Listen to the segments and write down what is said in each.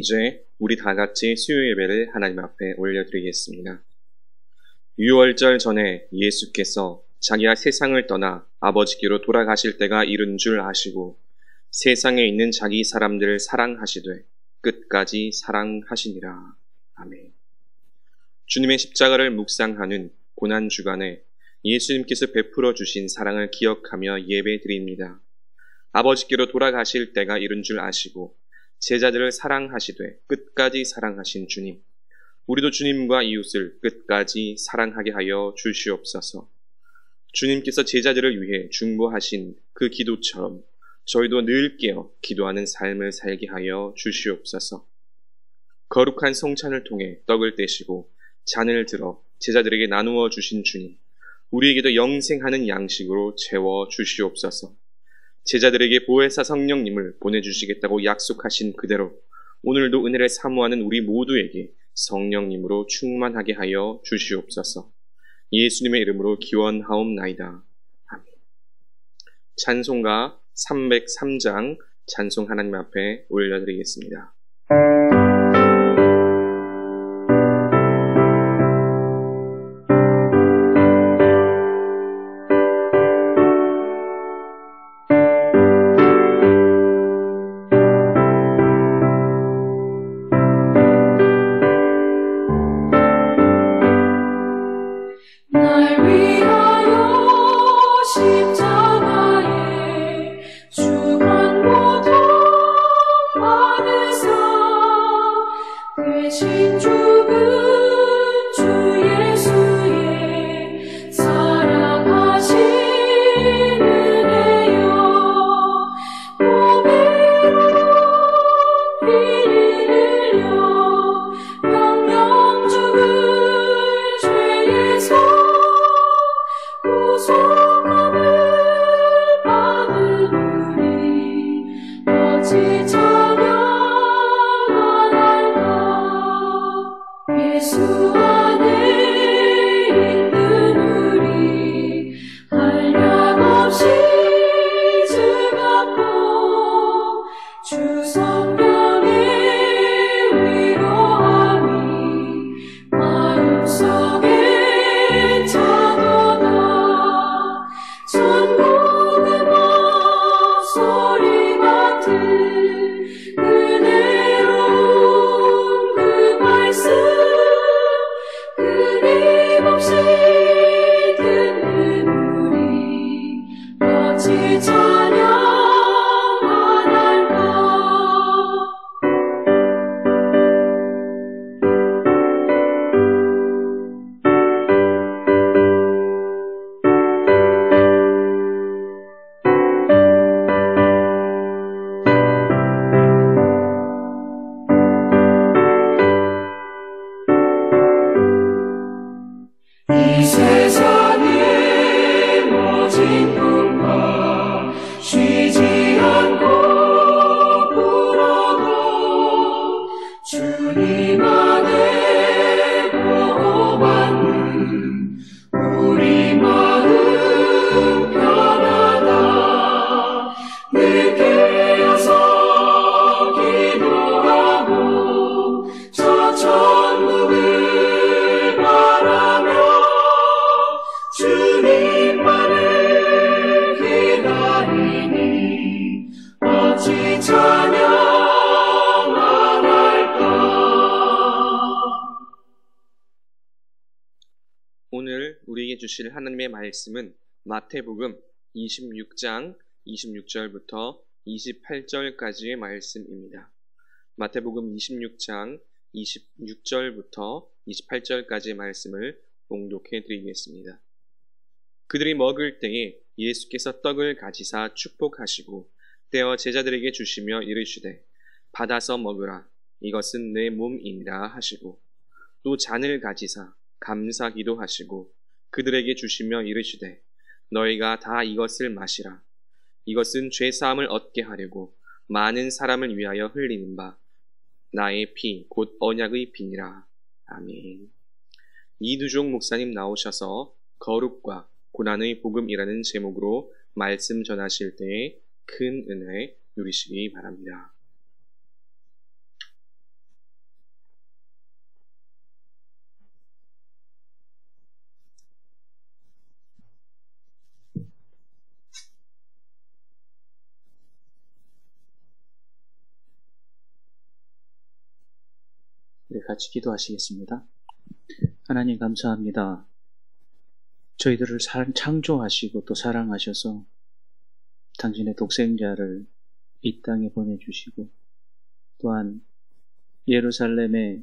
이제 우리 다 같이 수요 예배를 하나님 앞에 올려드리겠습니다. 유월절 전에 예수께서 자기가 세상을 떠나 아버지께로 돌아가실 때가 이른 줄 아시고 세상에 있는 자기 사람들을 사랑하시되 끝까지 사랑하시니라. 아멘. 주님의 십자가를 묵상하는 고난주간에 예수님께서 베풀어 주신 사랑을 기억하며 예배드립니다. 아버지께로 돌아가실 때가 이른 줄 아시고 제자들을 사랑하시되 끝까지 사랑하신 주님, 우리도 주님과 이웃을 끝까지 사랑하게 하여 주시옵소서. 주님께서 제자들을 위해 중보하신 그 기도처럼 저희도 늘 깨어 기도하는 삶을 살게 하여 주시옵소서. 거룩한 성찬을 통해 떡을 떼시고 잔을 들어 제자들에게 나누어 주신 주님, 우리에게도 영생하는 양식으로 채워 주시옵소서. 제자들에게 보혜사 성령님을 보내주시겠다고 약속하신 그대로 오늘도 은혜를 사모하는 우리 모두에게 성령님으로 충만하게 하여 주시옵소서. 예수님의 이름으로 기원하옵나이다. 아멘. 찬송가 303장 찬송 하나님 앞에 올려드리겠습니다. 오늘 우리에게 주실 하나님의 말씀은 마태복음 26장 26절부터 28절까지의 말씀입니다. 마태복음 26장 26절부터 28절까지의 말씀을 봉독해 드리겠습니다. 그들이 먹을 때에 예수께서 떡을 가지사 축복하시고 떼어 제자들에게 주시며 이르시되 받아서 먹으라, 이것은 내 몸이니라 하시고 또 잔을 가지사 감사기도 하시고 그들에게 주시며 이르시되 너희가 다 이것을 마시라, 이것은 죄사함을 얻게 하려고 많은 사람을 위하여 흘리는 바 나의 피 곧 언약의 피니라. 아멘. 이두종 목사님 나오셔서 거룩과 고난의 복음이라는 제목으로 말씀 전하실 때에 큰 은혜 누리시기 바랍니다. 우리 같이 기도하시겠습니다. 하나님 감사합니다. 저희들을 창조하시고 또 사랑하셔서 당신의 독생자를 이 땅에 보내주시고 또한 예루살렘에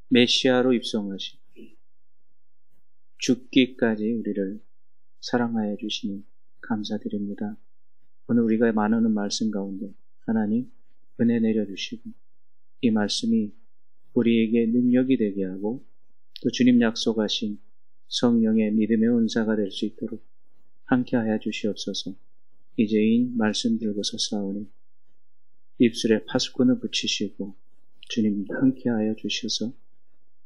메시아로 입성하시고 죽기까지 우리를 사랑하여 주시니 감사드립니다. 오늘 우리가 나누는 말씀 가운데 하나님 은혜 내려주시고 이 말씀이 우리에게 능력이 되게 하고 또 주님 약속하신 성령의 믿음의 은사가 될 수 있도록 함께하여 주시옵소서. 이제인 말씀 들고 서사오니 입술에 파수꾼을 붙이시고 주님 함께하여 주셔서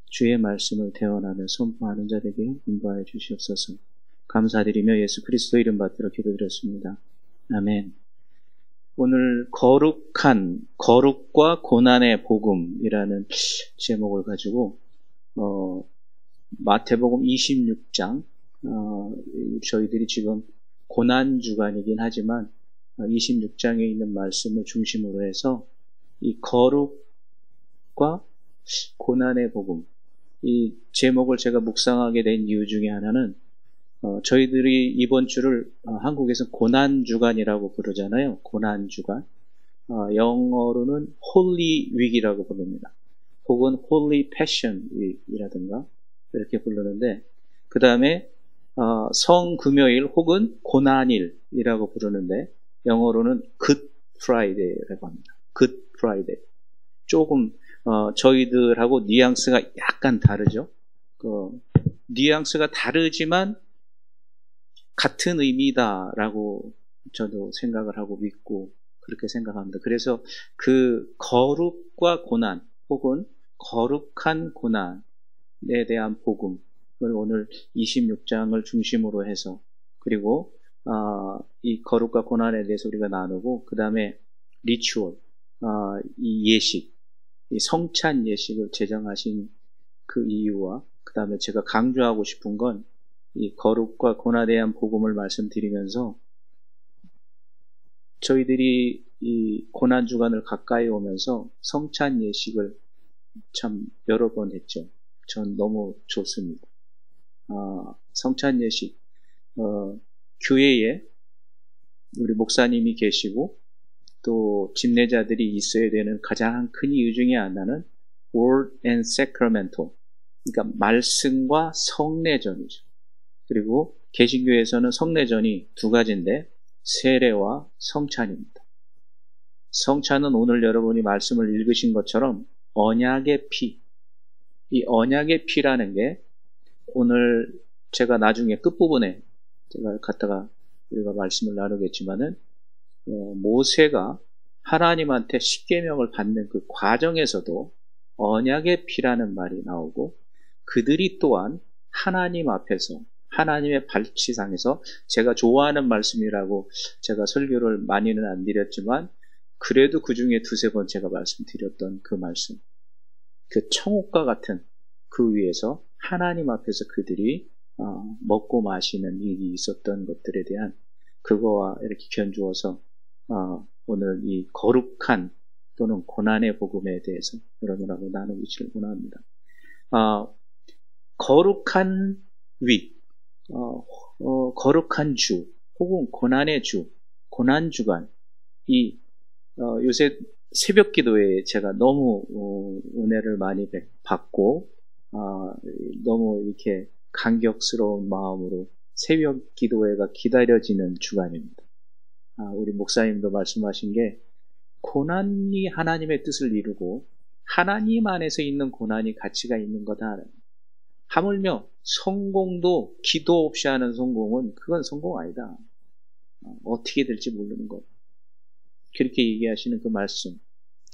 주의 말씀을 대언하며 선포하는 자들에게 인도하여 주시옵소서. 감사드리며 예수 그리스도 이름 받들어 기도드렸습니다. 아멘. 오늘 거룩과 고난의 복음이라는 제목을 가지고 마태복음 26장 저희들이 지금 고난주간이긴 하지만 26장에 있는 말씀을 중심으로 해서 이 거룩과 고난의 복음 이 제목을 제가 묵상하게 된 이유 중에 하나는 저희들이 이번 주를 한국에서 고난주간이라고 부르잖아요. 고난주간. 영어로는 Holy Week이라고 부릅니다. 혹은 Holy Passion Week이라든가 이렇게 부르는데 그 다음에 성금요일 혹은 고난일이라고 부르는데 영어로는 Good Friday라고 합니다. Good Friday. 조금 저희들하고 뉘앙스가 약간 다르죠. 뉘앙스가 다르지만 같은 의미다라고 저도 생각을 하고 믿고 그렇게 생각합니다. 그래서 그 거룩과 고난 혹은 거룩한 고난에 대한 복음을 오늘 26장을 중심으로 해서 그리고 이 거룩과 고난에 대해서 우리가 나누고 그 다음에 리추얼, 이 예식, 이 성찬 예식을 제정하신 그 이유와 그 다음에 제가 강조하고 싶은 건 이 거룩과 고난에 대한 복음을 말씀드리면서 저희들이 이 고난주간을 가까이 오면서 성찬 예식을 참 여러 번 했죠. 전 너무 좋습니다. 성찬 예식, 교회에 우리 목사님이 계시고 또 집례자들이 있어야 되는 가장 큰 이유 중에 하나는 Word and Sacramental, 그러니까 말씀과 성례전이죠. 그리고 개신교에서는 성례전이 두 가지인데 세례와 성찬입니다. 성찬은 오늘 여러분이 말씀을 읽으신 것처럼 언약의 피, 이 언약의 피라는 게 오늘 제가 나중에 끝부분에 제가 갖다가 우리가 말씀을 나누겠지만은 모세가 하나님한테 십계명을 받는 그 과정에서도 언약의 피라는 말이 나오고 그들이 또한 하나님 앞에서 하나님의 발치상에서 제가 좋아하는 말씀이라고 제가 설교를 많이는 안 드렸지만 그래도 그 중에 두세 번 제가 말씀드렸던 그 말씀, 그 청옥과 같은 그 위에서 하나님 앞에서 그들이 먹고 마시는 일이 있었던 것들에 대한 그거와 이렇게 견주어서 오늘 이 거룩한 또는 고난의 복음에 대해서 여러분하고 나누기를 원합니다. 거룩한 위, 거룩한 주 혹은 고난의 주, 고난주간 이 요새 새벽 기도에 제가 너무 은혜를 많이 받고 너무 이렇게 감격스러운 마음으로 새벽 기도회가 기다려지는 주간입니다. 우리 목사님도 말씀하신 게 고난이 하나님의 뜻을 이루고 하나님 안에서 있는 고난이 가치가 있는 거다. 하물며 성공도 기도 없이 하는 성공은 그건 성공 아니다. 어떻게 될지 모르는 것. 그렇게 얘기하시는 그 말씀.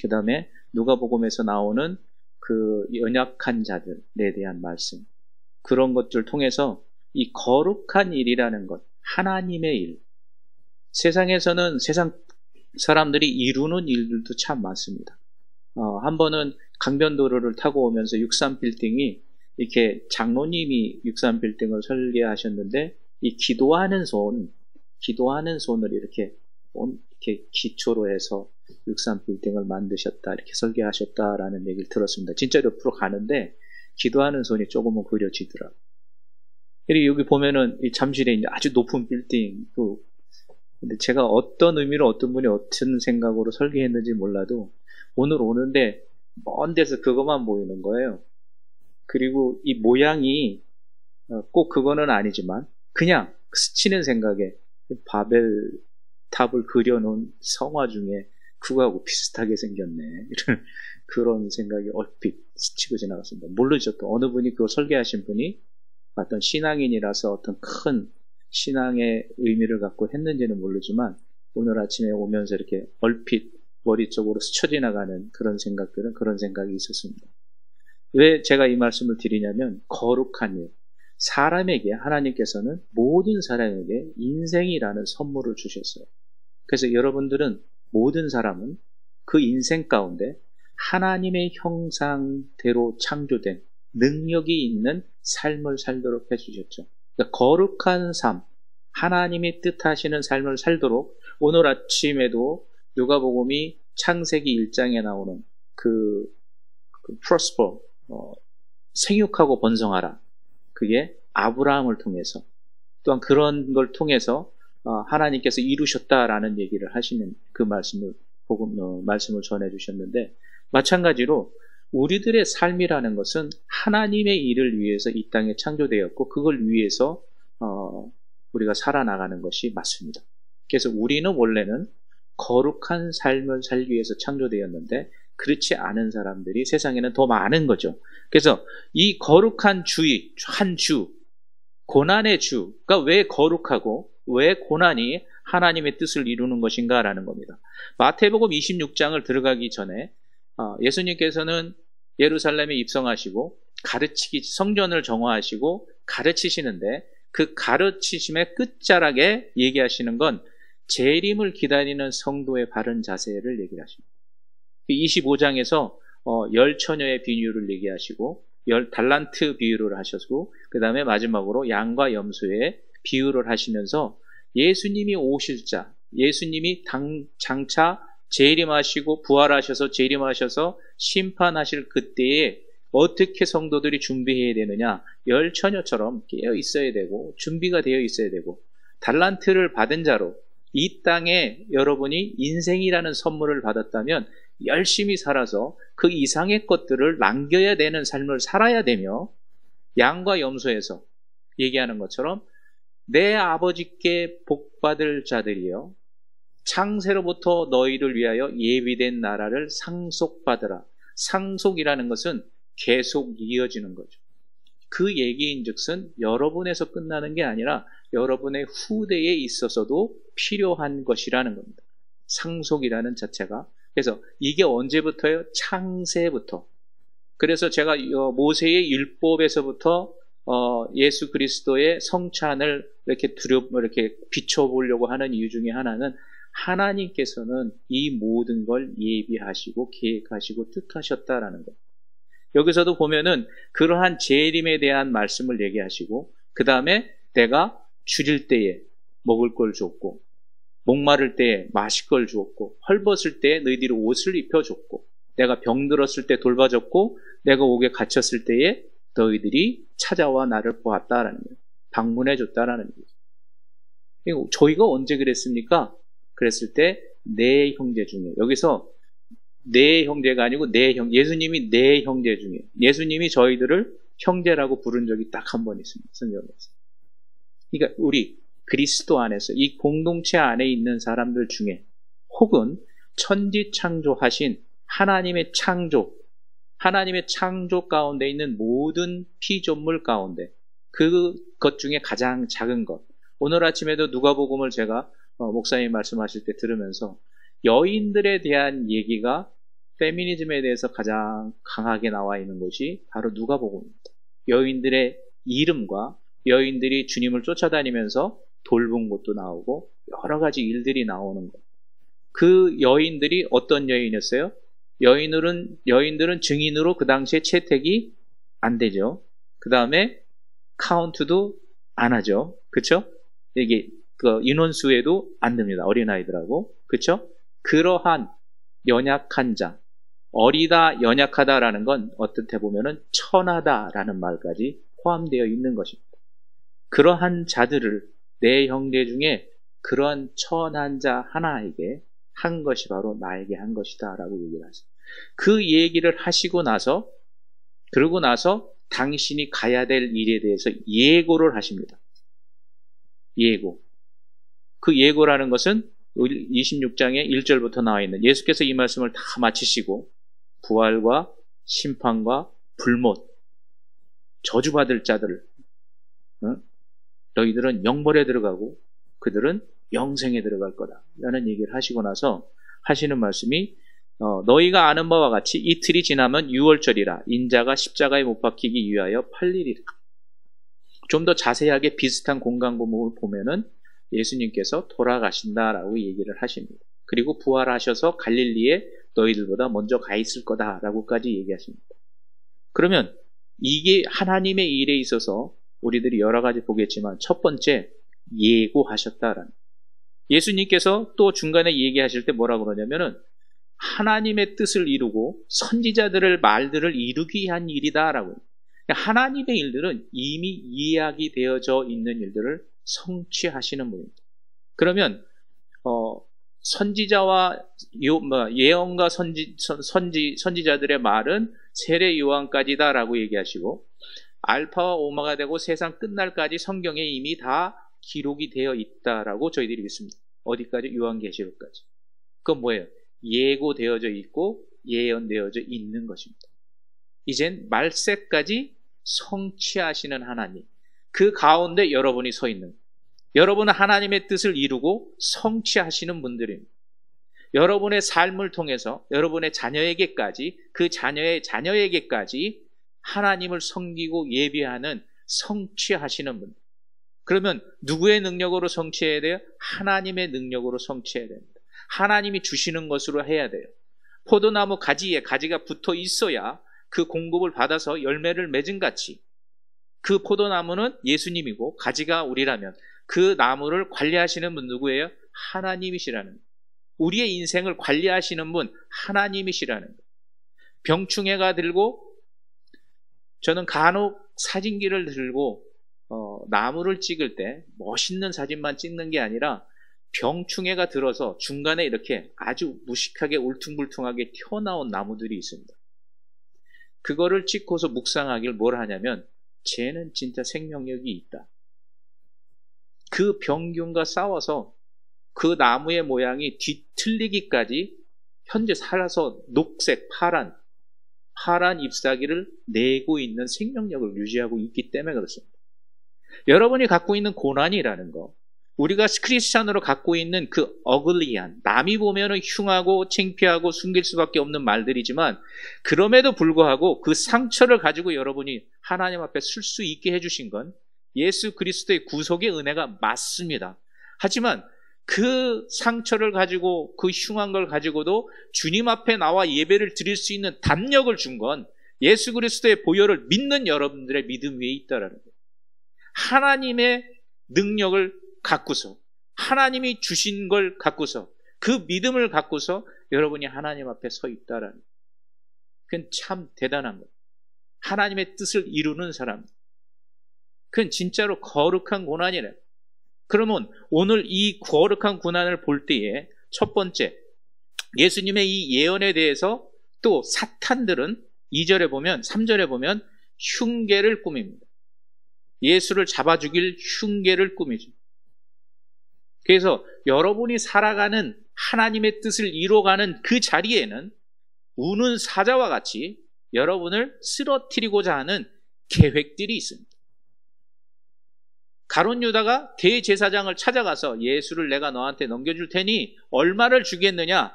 그 다음에 누가복음에서 나오는 그 연약한 자들에 대한 말씀. 그런 것들을 통해서 이 거룩한 일이라는 것, 하나님의 일. 세상에서는 세상 사람들이 이루는 일들도 참 많습니다. 한 번은 강변도로를 타고 오면서 63빌딩이 이렇게 장로님이 63빌딩을 설계하셨는데 이 기도하는 손을 이렇게 기초로 해서 63 빌딩을 만드셨다, 이렇게 설계하셨다라는 얘기를 들었습니다. 진짜 옆으로 가는데 기도하는 손이 조금은 그려지더라고요. 그리고 여기 보면은 이 잠실에 이제 아주 높은 빌딩, 근데 제가 어떤 의미로 어떤 분이 어떤 생각으로 설계했는지 몰라도 오늘 오는데 먼 데서 그것만 보이는 거예요. 그리고 이 모양이 꼭 그거는 아니지만 그냥 스치는 생각에 바벨 탑을 그려놓은 성화 중에 그거하고 비슷하게 생겼네, 이런 그런 생각이 얼핏 스치고 지나갔습니다. 모르죠. 또 어느 분이 그거 설계하신 분이 어떤 신앙인이라서 어떤 큰 신앙의 의미를 갖고 했는지는 모르지만 오늘 아침에 오면서 이렇게 얼핏 머리 쪽으로 스쳐 지나가는 그런 생각이 있었습니다. 왜 제가 이 말씀을 드리냐면 거룩한 일, 사람에게 하나님께서는 모든 사람에게 인생이라는 선물을 주셨어요. 그래서 여러분들은 모든 사람은 그 인생 가운데 하나님의 형상대로 창조된 능력이 있는 삶을 살도록 해주셨죠. 그러니까 거룩한 삶, 하나님이 뜻하시는 삶을 살도록 오늘 아침에도 누가복음이 창세기 1장에 나오는 그 prosper, 생육하고 번성하라. 그게 아브라함을 통해서 또한 그런 걸 통해서 하나님께서 이루셨다라는 얘기를 하시는 그 말씀을 전해 주셨는데, 마찬가지로 우리들의 삶이라는 것은 하나님의 일을 위해서 이 땅에 창조되었고 그걸 위해서 우리가 살아나가는 것이 맞습니다. 그래서 우리는 원래는 거룩한 삶을 살기 위해서 창조되었는데 그렇지 않은 사람들이 세상에는 더 많은 거죠. 그래서 이 거룩한 주의, 한 주, 고난의 주가 왜 거룩하고 왜 고난이 하나님의 뜻을 이루는 것인가라는 겁니다. 마태복음 26장을 들어가기 전에 예수님께서는 예루살렘에 입성하시고 성전을 정화하시고 가르치시는데 그 가르치심의 끝자락에 얘기하시는 건 재림을 기다리는 성도의 바른 자세를 얘기하십니다. 25장에서 10처녀의 비유를 얘기하시고 10달란트 비유를 하셨고 그 다음에 마지막으로 양과 염소의 비유를 하시면서 예수님이 오실 자, 예수님이 장차 재림하시고 부활하셔서 재림하셔서 심판하실 그때에 어떻게 성도들이 준비해야 되느냐, 10처녀처럼 깨어 있어야 되고 준비가 되어 있어야 되고, 달란트를 받은 자로 이 땅에 여러분이 인생이라는 선물을 받았다면 열심히 살아서 그 이상의 것들을 남겨야 되는 삶을 살아야 되며, 양과 염소에서 얘기하는 것처럼 내 아버지께 복받을 자들이여 창세로부터 너희를 위하여 예비된 나라를 상속받으라. 상속이라는 것은 계속 이어지는 거죠. 그 얘기인즉슨 여러분에서 끝나는 게 아니라 여러분의 후대에 있어서도 필요한 것이라는 겁니다. 상속이라는 자체가. 그래서 이게 언제부터요? 창세부터. 그래서 제가 모세의 율법에서부터 예수 그리스도의 성찬을 이렇게 비춰보려고 하는 이유 중에 하나는 하나님께서는 이 모든 걸 예비하시고 계획하시고 뜻하셨다라는 것. 여기서도 보면은 그러한 재림에 대한 말씀을 얘기하시고, 그 다음에 내가 줄일 때에 먹을 걸 줬고, 목마를 때에 마실 걸 주었고, 헐벗을 때에 너희들이 옷을 입혀줬고, 내가 병들었을 때 돌봐줬고, 내가 옥에 갇혔을 때에 너희들이 찾아와 나를 보았다라는 거예요. 방문해줬다라는 거예요. 저희가 언제 그랬습니까? 그랬을 때 내 형제 중에, 여기서 내 형제가 아니고 예수님이 내 형제 중에, 예수님이 저희들을 형제라고 부른 적이 딱 한 번 있습니다. 성경에서. 그러니까 우리 그리스도 안에서 이 공동체 안에 있는 사람들 중에, 혹은 천지 창조하신 하나님의 창조 가운데 있는 모든 피조물 가운데 그것 중에 가장 작은 것. 오늘 아침에도 누가복음을 제가 목사님 말씀하실 때 들으면서 여인들에 대한 얘기가, 페미니즘에 대해서 가장 강하게 나와 있는 곳이 바로 누가복음입니다. 여인들의 이름과 여인들이 주님을 쫓아다니면서 돌본 것도 나오고 여러 가지 일들이 나오는 것. 그 여인들이 어떤 여인이었어요? 여인들은 증인으로 그 당시에 채택이 안 되죠. 그 다음에 카운트도 안 하죠. 그쵸? 이게 인원수에도 안 됩니다. 어린아이들하고. 그쵸? 그러한 연약한 자, 어리다, 연약하다라는 건 어떻게 보면은 천하다라는 말까지 포함되어 있는 것입니다. 그러한 자들을 내 형제 중에 그러한 천한 자 하나에게 한 것이 바로 나에게 한 것이다 라고 얘기를 하세요. 그 얘기를 하시고 나서 그러고 나서 당신이 가야 될 일에 대해서 예고를 하십니다. 예고. 그 예고라는 것은 26장의 1절부터 나와 있는 예수께서 이 말씀을 다 마치시고 부활과 심판과 불못, 저주받을 자들, 너희들은 영벌에 들어가고 그들은 영생에 들어갈 거다 라는 얘기를 하시고 나서 하시는 말씀이 너희가 아는 바와 같이 이틀이 지나면 유월절이라 인자가 십자가에 못 박히기 위하여 팔리리라. 좀 더 자세하게 비슷한 공간 구목을 보면은 예수님께서 돌아가신다라고 얘기를 하십니다. 그리고 부활하셔서 갈릴리에 너희들보다 먼저 가 있을 거다라고까지 얘기하십니다. 그러면 이게 하나님의 일에 있어서 우리들이 여러 가지 보겠지만 첫 번째 예고하셨다라는, 예수님께서 또 중간에 얘기하실 때 뭐라고 그러냐면은 하나님의 뜻을 이루고 선지자들의 말들을 이루기 위한 일이다라고. 하나님의 일들은 이미 예약이 되어져 있는 일들을 성취하시는 분입니다. 그러면 선지자와 예언과 선지자들의 말은 세례 요한까지다라고 얘기하시고 알파와 오마가 되고 세상 끝날까지 성경에 이미 다 기록이 되어 있다라고 저희들이 믿습니다. 어디까지? 요한계시록까지. 그건 뭐예요? 예고되어져 있고 예언되어져 있는 것입니다. 이젠 말세까지 성취하시는 하나님, 그 가운데 여러분이 서 있는, 여러분은 하나님의 뜻을 이루고 성취하시는 분들입니다. 여러분의 삶을 통해서 여러분의 자녀에게까지, 그 자녀의 자녀에게까지 하나님을 섬기고 예비하는 성취하시는 분들. 그러면 누구의 능력으로 성취해야 돼요? 하나님의 능력으로 성취해야 됩니다. 하나님이 주시는 것으로 해야 돼요. 포도나무 가지에 가지가 붙어 있어야 그 공급을 받아서 열매를 맺은 같이 그 포도나무는 예수님이고 가지가 우리라면 그 나무를 관리하시는 분 누구예요? 하나님이시라는 거예요. 우리의 인생을 관리하시는 분 하나님이시라는 거예요. 병충해가 들고, 저는 간혹 사진기를 들고 나무를 찍을 때 멋있는 사진만 찍는 게 아니라 병충해가 들어서 중간에 이렇게 아주 무식하게 울퉁불퉁하게 튀어나온 나무들이 있습니다. 그거를 찍고서 묵상하길 뭘 하냐면 쟤는 진짜 생명력이 있다. 그 병균과 싸워서 그 나무의 모양이 뒤틀리기까지 현재 살아서 녹색, 파란 잎사귀를 내고 있는 생명력을 유지하고 있기 때문에 그렇습니다. 여러분이 갖고 있는 고난이라는 거, 우리가 크리스찬으로 갖고 있는 그 어글리한, 남이 보면은 흉하고 창피하고 숨길 수밖에 없는 말들이지만 그럼에도 불구하고 그 상처를 가지고 여러분이 하나님 앞에 설 수 있게 해주신 건 예수 그리스도의 구속의 은혜가 맞습니다. 하지만 그 상처를 가지고 그 흉한 걸 가지고도 주님 앞에 나와 예배를 드릴 수 있는 담력을 준 건 예수 그리스도의 보혈을 믿는 여러분들의 믿음 위에 있다라는 거예요. 하나님의 능력을 갖고서, 하나님이 주신 걸 갖고서, 그 믿음을 갖고서 여러분이 하나님 앞에 서 있다라는 거예요. 그건 참 대단한 거예요. 하나님의 뜻을 이루는 사람, 그건 진짜로 거룩한 고난이래요. 그러면 오늘 이 거룩한 고난을 볼 때에 첫 번째, 예수님의 이 예언에 대해서 또 사탄들은 2절에 보면, 3절에 보면 흉계를 꾸밉니다. 예수를 잡아 죽일 흉계를 꾸미죠. 그래서 여러분이 살아가는 하나님의 뜻을 이뤄가는 그 자리에는 우는 사자와 같이 여러분을 쓰러뜨리고자 하는 계획들이 있습니다. 가룟 유다가 대제사장을 찾아가서 예수를 내가 너한테 넘겨줄 테니 얼마를 주겠느냐,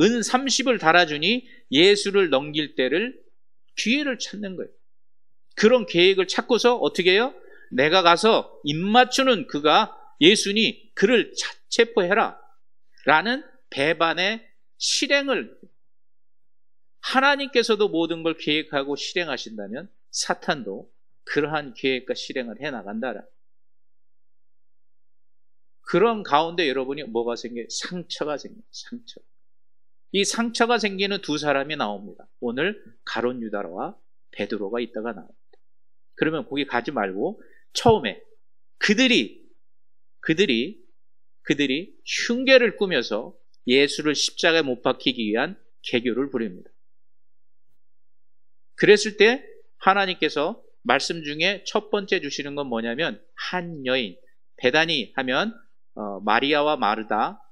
은 30을 달아주니 예수를 넘길 때를 기회를 찾는 거예요. 그런 계획을 찾고서 어떻게 해요? 내가 가서 입맞추는 그가 예수니 그를 체포해라 라는 배반의 실행을, 하나님께서도 모든 걸 계획하고 실행하신다면 사탄도 그러한 계획과 실행을 해나간다. 그런 가운데 여러분이 뭐가 생겨요? 상처가 생겨요. 상처. 이 상처가 생기는 두 사람이 나옵니다. 오늘 가룟 유다와 베드로가 있다가 나옵니다. 그러면 거기 가지 말고 처음에 그들이 흉계를 꾸며서 예수를 십자가에 못 박히기 위한 계교를 부립니다. 그랬을 때 하나님께서 말씀 중에 첫 번째 주시는 건 뭐냐면 한 여인, 베다니 하면 마리아와 마르다,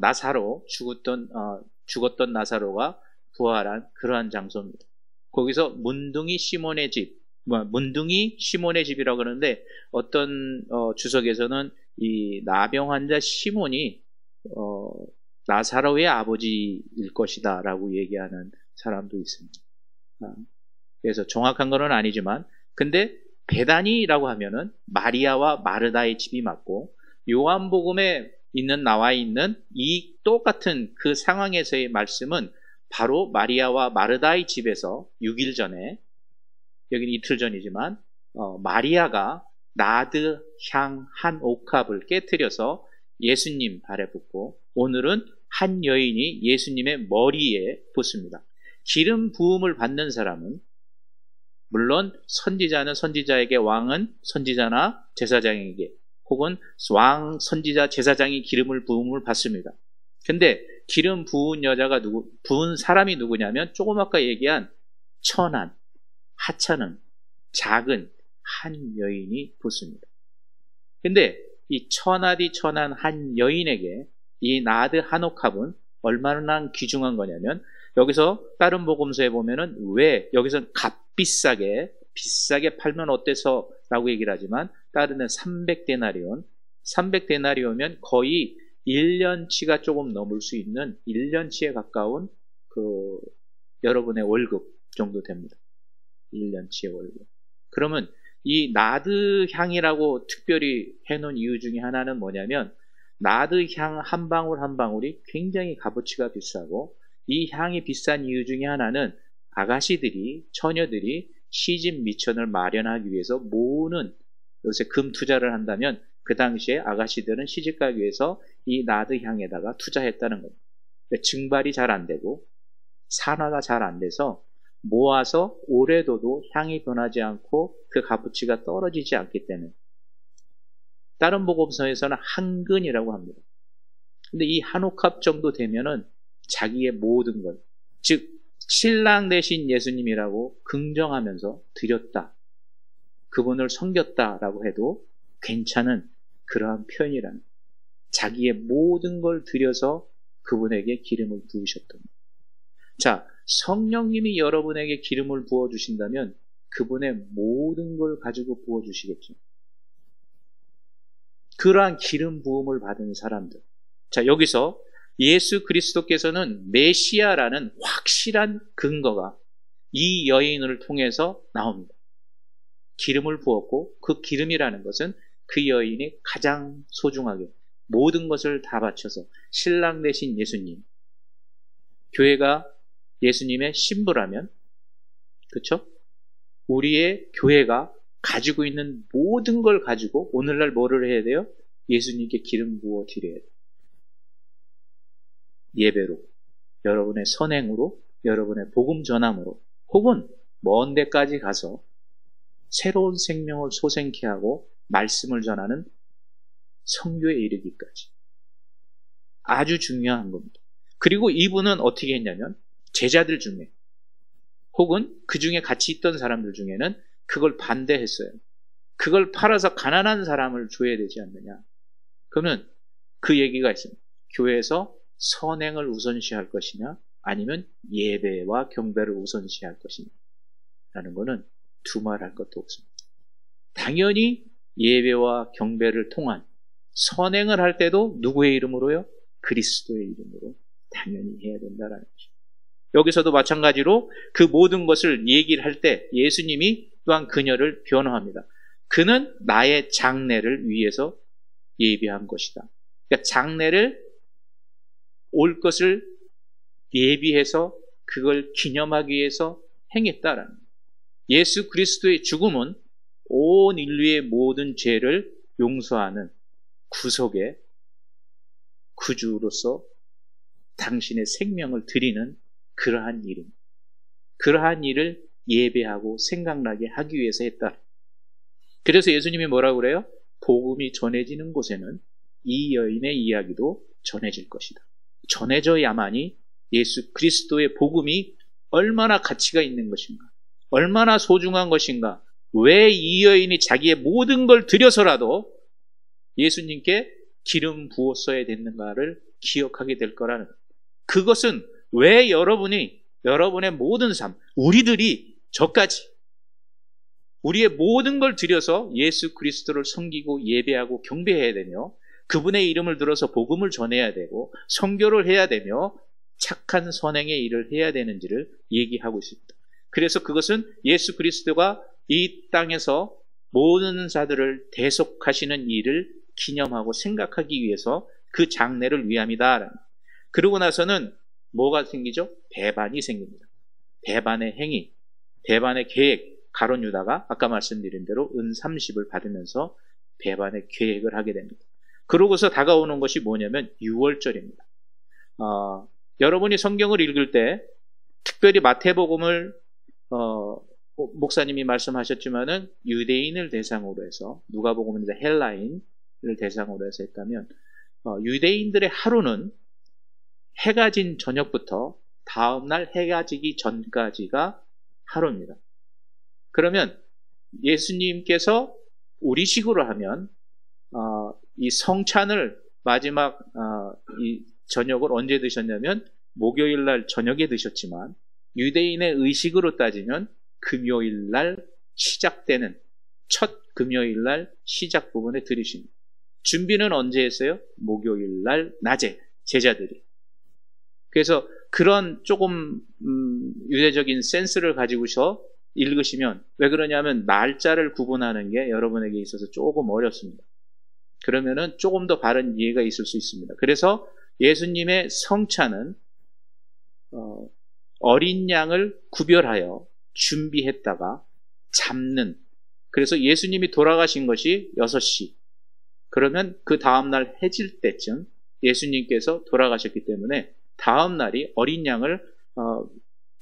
나사로 죽었던 나사로가 부활한 그러한 장소입니다. 거기서 문둥이 시몬의 집이라고 그러는데 어떤 주석에서는 이 나병 환자 시몬이 나사로의 아버지일 것이다 라고 얘기하는 사람도 있습니다. 그래서 정확한 건 아니지만 근데 베다니라고 하면은 마리아와 마르다의 집이 맞고 요한복음에 나와 있는 이 똑같은 그 상황에서의 말씀은 바로 마리아와 마르다의 집에서 6일 전에, 여기는 이틀 전이지만 마리아가 나드 향 한 옥합을 깨트려서 예수님 발에 붓고 오늘은 한 여인이 예수님의 머리에 붓습니다. 기름 부음을 받는 사람은 물론 선지자는 선지자에게, 왕은 선지자나 제사장에게, 혹은 왕, 선지자, 제사장이 기름을 부음을 받습니다. 근데 기름 부은 부은 사람이 누구냐면 조금 아까 얘기한 천한, 하찮은, 작은 한 여인이 붓습니다. 근데 이 천한 한 여인에게 이 나드 한옥합은 얼마나 귀중한 거냐면 여기서 다른 복음서에 보면은 왜 여기서 비싸게 팔면 어때서 라고 얘기를 하지만 다른 데는 300데나리온, 거의 1년치가 조금 넘을 수 있는 1년치에 가까운 그 여러분의 월급 정도 됩니다. 1년치의 월급. 그러면 이 나드 향이라고 특별히 해놓은 이유 중에 하나는 뭐냐면 나드 향 한 방울 한 방울이 굉장히 값어치가 비싸고 이 향이 비싼 이유 중에 하나는 아가씨들이, 처녀들이 시집 미천을 마련하기 위해서 모으는, 요새 금 투자를 한다면 그 당시에 아가씨들은 시집 가기 위해서 이 나드 향에다가 투자했다는 겁니다. 증발이 잘 안 되고 산화가 잘 안 돼서 모아서 오래 둬도 향이 변하지 않고 그 값어치가 떨어지지 않기 때문에 다른 복음서에서는 한근이라고 합니다. 근데 이 한 옥합 정도 되면은 자기의 모든 것, 즉 신랑 되신 예수님이라고 긍정하면서 드렸다, 그분을 섬겼다라고 해도 괜찮은 그러한 표현이라는, 자기의 모든 걸 드려서 그분에게 기름을 부으셨던 것. 자, 성령님이 여러분에게 기름을 부어주신다면 그분의 모든 걸 가지고 부어주시겠죠. 그러한 기름 부음을 받은 사람들. 자, 여기서 예수 그리스도께서는 메시아라는 확실한 근거가 이 여인을 통해서 나옵니다. 기름을 부었고 그 기름이라는 것은 그 여인이 가장 소중하게 모든 것을 다 바쳐서 신랑 되신 예수님, 교회가 예수님의 신부라면, 그렇죠? 우리의 교회가 가지고 있는 모든 걸 가지고 오늘날 뭐를 해야 돼요? 예수님께 기름 부어 드려야 돼요. 예배로, 여러분의 선행으로, 여러분의 복음 전함으로, 혹은 먼 데까지 가서 새로운 생명을 소생케 하고 말씀을 전하는 선교에 이르기까지. 아주 중요한 겁니다. 그리고 이분은 어떻게 했냐면 제자들 중에 혹은 그 중에 같이 있던 사람들 중에는 그걸 반대했어요. 그걸 팔아서 가난한 사람을 줘야 되지 않느냐. 그러면 그 얘기가 있습니다. 교회에서 선행을 우선시할 것이냐 아니면 예배와 경배를 우선시할 것이냐 라는 거는 두말할 것도 없습니다. 당연히 예배와 경배를 통한 선행을 할 때도 누구의 이름으로요? 그리스도의 이름으로 당연히 해야 된다라는 것입니다. 여기서도 마찬가지로 그 모든 것을 얘기를 할 때 예수님이 또한 그녀를 변호합니다. 그는 나의 장례를 위해서 예비한 것이다. 그러니까 장례를 올 것을 예비해서 그걸 기념하기 위해서 행했다라는 거예요. 예수 그리스도의 죽음은 온 인류의 모든 죄를 용서하는 구속의 구주로서 당신의 생명을 드리는 그러한 일입니다. 그러한 일을 예배하고 생각나게 하기 위해서 했다. 그래서 예수님이 뭐라고 그래요? 복음이 전해지는 곳에는 이 여인의 이야기도 전해질 것이다. 전해져야만이 예수 그리스도의 복음이 얼마나 가치가 있는 것인가, 얼마나 소중한 것인가, 왜 이 여인이 자기의 모든 걸 들여서라도 예수님께 기름 부었어야 됐는가를 기억하게 될 거라는, 그것은 왜 여러분이 여러분의 모든 삶, 우리들이 저까지 우리의 모든 걸 들여서 예수 그리스도를 섬기고 예배하고 경배해야 되며 그분의 이름을 들어서 복음을 전해야 되고 선교를 해야 되며 착한 선행의 일을 해야 되는지를 얘기하고 있습니다. 그래서 그것은 예수 그리스도가 이 땅에서 모든 자들을 대속하시는 일을 기념하고 생각하기 위해서 그 장례를 위함이다. 그러고 나서는 뭐가 생기죠? 배반이 생깁니다. 배반의 행위, 배반의 계획. 가룟 유다가 아까 말씀드린 대로 은 30을 받으면서 배반의 계획을 하게 됩니다. 그러고서 다가오는 것이 뭐냐면 6월절입니다. 여러분이 성경을 읽을 때 특별히 마태복음을 목사님이 말씀하셨지만은 유대인을 대상으로 해서, 누가복음은 이제 헬라인을 대상으로 해서 했다면, 유대인들의 하루는 해가 진 저녁부터 다음날 해가 지기 전까지가 하루입니다. 그러면 예수님께서 우리식으로 하면 이 성찬을 마지막 이 저녁을 언제 드셨냐면 목요일 날 저녁에 드셨지만, 유대인의 의식으로 따지면 금요일 날 시작되는 첫 금요일 날 시작 부분에 들으십니다. 준비는 언제 했어요? 목요일 날 낮에 제자들이. 그래서 그런 조금 유대적인 센스를 가지고서 읽으시면, 왜 그러냐면 날짜를 구분하는 게 여러분에게 있어서 조금 어렵습니다. 그러면은 조금 더 바른 이해가 있을 수 있습니다. 그래서 예수님의 성찬은 어린 양을 구별하여 준비했다가 잡는, 그래서 예수님이 돌아가신 것이 6시, 그러면 그 다음날 해질 때쯤 예수님께서 돌아가셨기 때문에 다음날이 어린 양을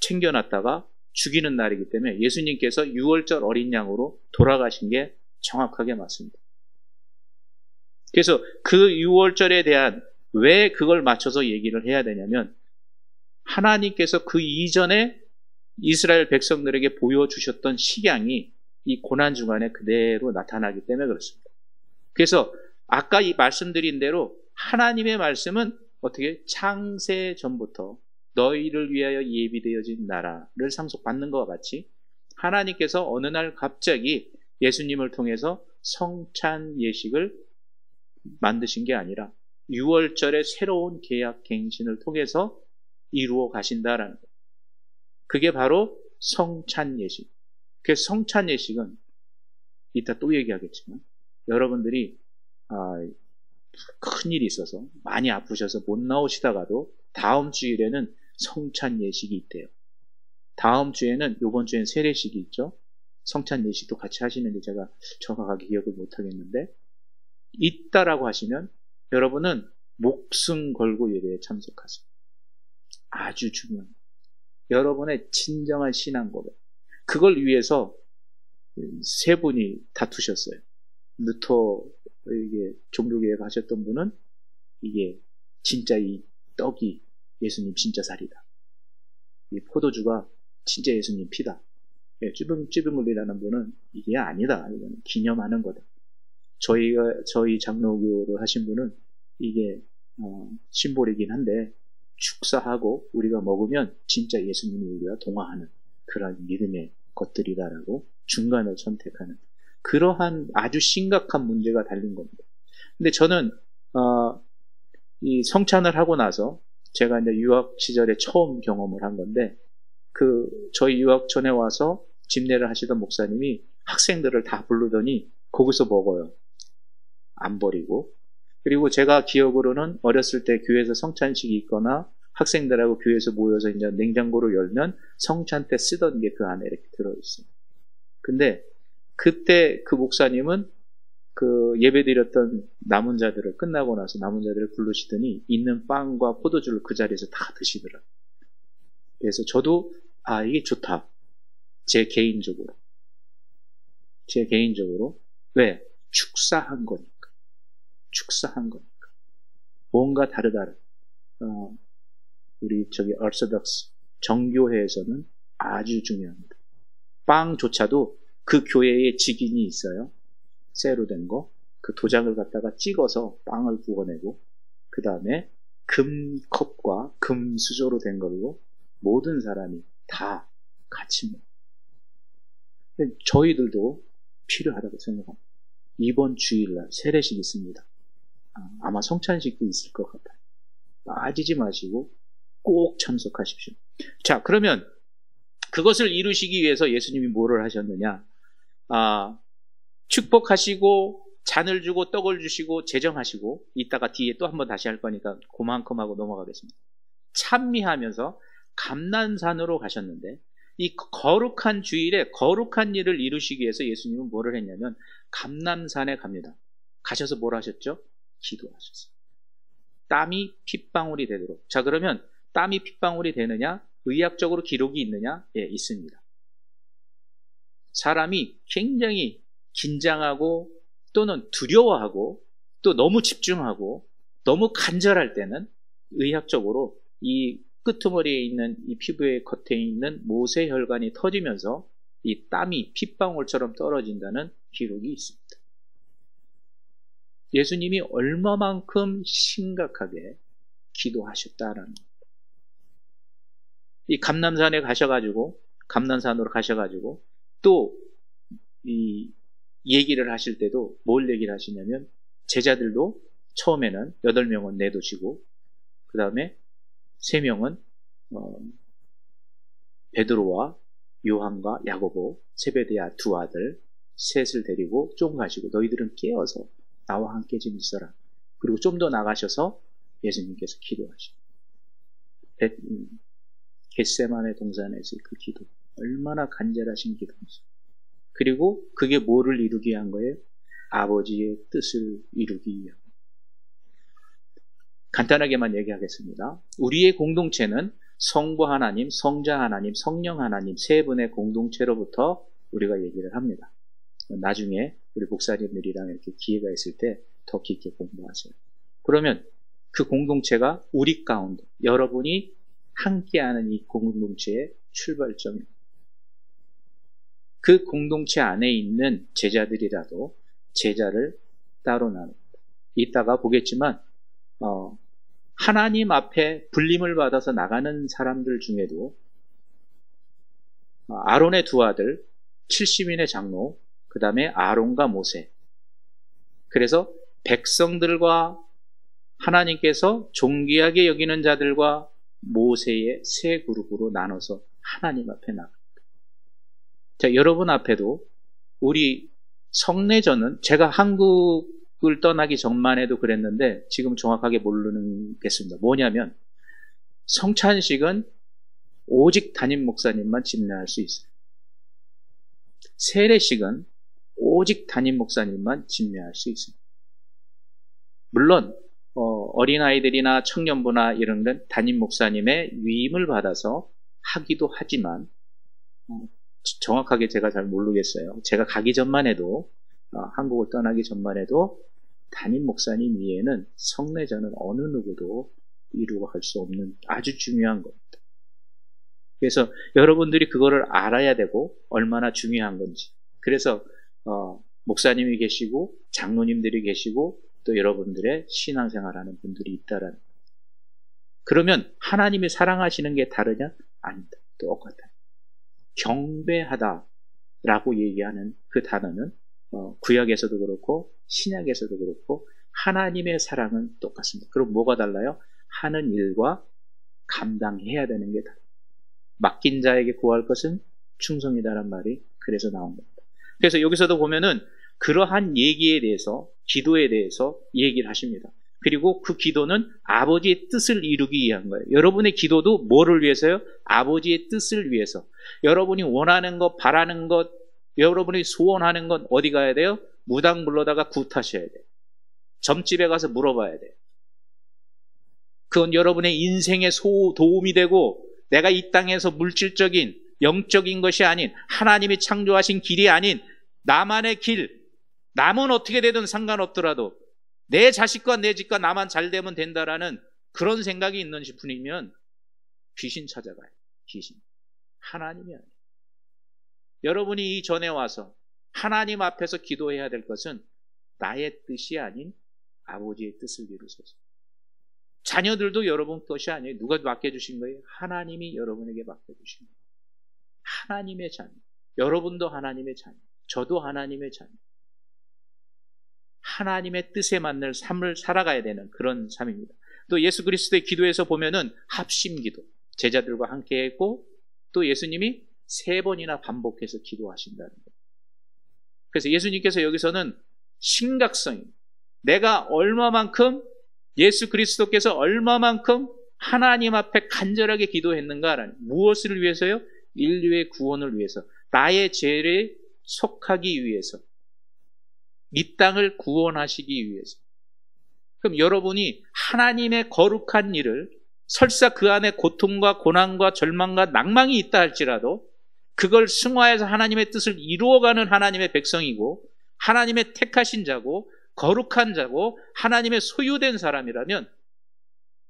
챙겨놨다가 죽이는 날이기 때문에 예수님께서 6월절 어린 양으로 돌아가신 게 정확하게 맞습니다. 그래서 그 6월절에 대한 왜 그걸 맞춰서 얘기를 해야 되냐면, 하나님께서 그 이전에 이스라엘 백성들에게 보여주셨던 식양이 이 고난주간에 그대로 나타나기 때문에 그렇습니다. 그래서 아까 이 말씀드린 대로 하나님의 말씀은 어떻게 창세 전부터 너희를 위하여 예비되어진 나라를 상속받는 것과 같이 하나님께서 어느 날 갑자기 예수님을 통해서 성찬 예식을 만드신 게 아니라 6월절의 새로운 계약 갱신을 통해서 이루어 가신다라는 거예요. 그게 바로 성찬 예식. 그래서 성찬 예식은 이따 또 얘기하겠지만, 여러분들이 큰 일이 있어서 많이 아프셔서 못 나오시다가도 다음 주일에는 성찬 예식이 있대요. 다음 주에는, 이번 주에는 세례식이 있죠. 성찬 예식도 같이 하시는데 제가 정확하게 기억을 못 하겠는데, 있다라고 하시면 여러분은 목숨 걸고 예배에 참석하세요. 아주 중요합니다. 여러분의 진정한 신앙 고백. 그걸 위해서 세 분이 다투셨어요. 루터 이게 종교개혁 하셨던 분은 이게 진짜 이 떡이 예수님 진짜 살이다. 이 포도주가 진짜 예수님 피다. 찌빙찌빙물이라는 분은 이게 아니다. 이건 기념하는 거다. 저희 장로교를 하신 분은 이게 심볼이긴 한데 축사하고 우리가 먹으면 진짜 예수님이 우리와 동화하는 그런 믿음의 것들이다라고 중간을 선택하는 그러한 아주 심각한 문제가 달린 겁니다. 근데 저는 이 성찬을 하고 나서 제가 이제 유학 시절에 처음 경험을 한 건데, 저희 유학 전에 와서 집례를 하시던 목사님이 학생들을 다 부르더니 거기서 먹어요. 안 버리고. 그리고 제가 기억으로는 어렸을 때 교회에서 성찬식이 있거나 학생들하고 교회에서 모여서 이제 냉장고를 열면 성찬 때 쓰던 게 그 안에 이렇게 들어있어요. 근데 그때 그 목사님은 그 예배드렸던 남은 자들을 끝나고 나서 남은 자들을 부르시더니 있는 빵과 포도주를 그 자리에서 다 드시더라고요. 그래서 저도 이게 좋다. 제 개인적으로 왜? 축사한 거니까. 뭔가 다르다. 우리 얼서덕스 정교회에서는 아주 중요합니다. 빵조차도 그 교회에 직인이 있어요. 쇠로 된 거. 그 도장을 갖다가 찍어서 빵을 구워내고, 그 다음에 금컵과 금수저로 된 걸로 모든 사람이 다 같이 먹어요. 저희들도 필요하다고 생각합니다. 이번 주일날 세례식 있습니다. 아마 성찬식도 있을 것 같아요. 빠지지 마시고 꼭 참석하십시오. 자, 그러면 그것을 이루시기 위해서 예수님이 뭐를 하셨느냐? 축복하시고 잔을 주고 떡을 주시고 제정하시고, 이따가 뒤에 또 한번 다시 할 거니까 그만큼 하고 넘어가겠습니다. 찬미하면서 감난산으로 가셨는데, 이 거룩한 주일에 거룩한 일을 이루시기 위해서 예수님은 뭐를 했냐면 감난산에 갑니다. 가셔서 뭘 하셨죠? 기도하셨어요. 땀이 핏방울이 되도록. 자, 그러면 땀이 핏방울이 되느냐? 의학적으로 기록이 있느냐? 예, 있습니다. 사람이 굉장히 긴장하고 또는 두려워하고 또 너무 집중하고 너무 간절할 때는 의학적으로 이 끄트머리에 있는 이 피부의 겉에 있는 모세혈관이 터지면서 이 땀이 핏방울처럼 떨어진다는 기록이 있습니다. 예수님이 얼마만큼 심각하게 기도하셨다라는 겁니다. 이 감난산으로 가셔가지고 또 이 얘기를 하실 때도 뭘 얘기를 하시냐면, 제자들도 처음에는 8명은 내두시고, 그 다음에 3명은 베드로와 요한과 야고보, 세베대야 2 아들 셋을 데리고 좀 가시고, 너희들은 깨어서 나와 함께 좀 있어라. 그리고 좀 더 나가셔서 예수님께서 기도하시고, 겟세마네 동산에서 그 기도, 얼마나 간절하신 기도인지. 그리고 그게 뭐를 이루기 위한 거예요? 아버지의 뜻을 이루기 위한. 간단하게만 얘기하겠습니다. 우리의 공동체는 성부 하나님, 성자 하나님, 성령 하나님 세 분의 공동체로부터 우리가 얘기를 합니다. 나중에 우리 목사님들이랑 이렇게 기회가 있을 때 더 깊게 공부하세요. 그러면 그 공동체가 우리 가운데, 여러분이 함께하는 이 공동체의 출발점입니다. 그 공동체 안에 있는 제자들이라도 제자를 따로 나눕니다. 이따가 보겠지만 하나님 앞에 불림을 받아서 나가는 사람들 중에도 아론의 2 아들 70인의 장로, 그 다음에 아론과 모세, 그래서 백성들과 하나님께서 존귀하게 여기는 자들과 모세의 3 그룹으로 나눠서 하나님 앞에 나갑니다. 자, 여러분 앞에도 우리 성례전은, 제가 한국을 떠나기 전만 해도 그랬는데 지금 정확하게 모르겠습니다. 뭐냐면 성찬식은 오직 담임 목사님만 집례할 수 있어요. 세례식은 오직 담임 목사님만 집례할 수 있습니다. 물론 어린아이들이나 청년부나 이런 건 담임 목사님의 위임을 받아서 하기도 하지만, 정확하게 제가 잘 모르겠어요. 제가 가기 전만 해도, 한국을 떠나기 전만 해도 담임 목사님 이외에는 성례전은 어느 누구도 이루어 갈 수 없는 아주 중요한 겁니다. 그래서 여러분들이 그거를 알아야 되고 얼마나 중요한 건지. 그래서 목사님이 계시고 장로님들이 계시고 또 여러분들의 신앙생활하는 분들이 있다라는. 그러면 하나님이 사랑하시는 게 다르냐? 아니다. 똑같아요. 경배하다라고 얘기하는 그 단어는 구약에서도 그렇고 신약에서도 그렇고 하나님의 사랑은 똑같습니다. 그럼 뭐가 달라요? 하는 일과 감당해야 되는 게 달라요. 맡긴 자에게 구할 것은 충성이다란 말이 그래서 나온 겁니다. 그래서 여기서도 보면은 그러한 얘기에 대해서, 기도에 대해서 얘기를 하십니다. 그리고 그 기도는 아버지의 뜻을 이루기 위한 거예요. 여러분의 기도도 뭐를 위해서요? 아버지의 뜻을 위해서. 여러분이 원하는 것, 바라는 것, 여러분이 소원하는 건 어디 가야 돼요? 무당 불러다가 굿하셔야 돼. 점집에 가서 물어봐야 돼. 그건 여러분의 인생에 도움이 되고 내가 이 땅에서 물질적인 영적인 것이 아닌 하나님이 창조하신 길이 아닌 나만의 길, 남은 어떻게 되든 상관없더라도 내 자식과 내 집과 나만 잘 되면 된다라는 그런 생각이 있는 분이면 귀신 찾아가요. 귀신. 하나님이 아니에요. 여러분이 이 전에 와서 하나님 앞에서 기도해야 될 것은 나의 뜻이 아닌 아버지의 뜻을 이루소서. 자녀들도 여러분 것이 아니에요. 누가 맡겨주신 거예요? 하나님이 여러분에게 맡겨주신 거예요. 하나님의 자녀. 여러분도 하나님의 자녀. 저도 하나님의 자녀. 하나님의 뜻에 맞는 삶을 살아가야 되는 그런 삶입니다. 또 예수 그리스도의 기도에서 보면은 합심기도. 제자들과 함께 했고 또 예수님이 3번이나 반복해서 기도하신다는 거예요. 그래서 예수님께서 여기서는 심각성이 내가 얼마만큼 예수 그리스도께서 얼마만큼 하나님 앞에 간절하게 기도했는가라는 무엇을 위해서요? 인류의 구원을 위해서 나의 죄를 속하기 위해서 이 땅을 구원하시기 위해서. 그럼 여러분이 하나님의 거룩한 일을 설사 그 안에 고통과 고난과 절망과 낭망이 있다 할지라도 그걸 승화해서 하나님의 뜻을 이루어가는 하나님의 백성이고 하나님의 택하신 자고 거룩한 자고 하나님의 소유된 사람이라면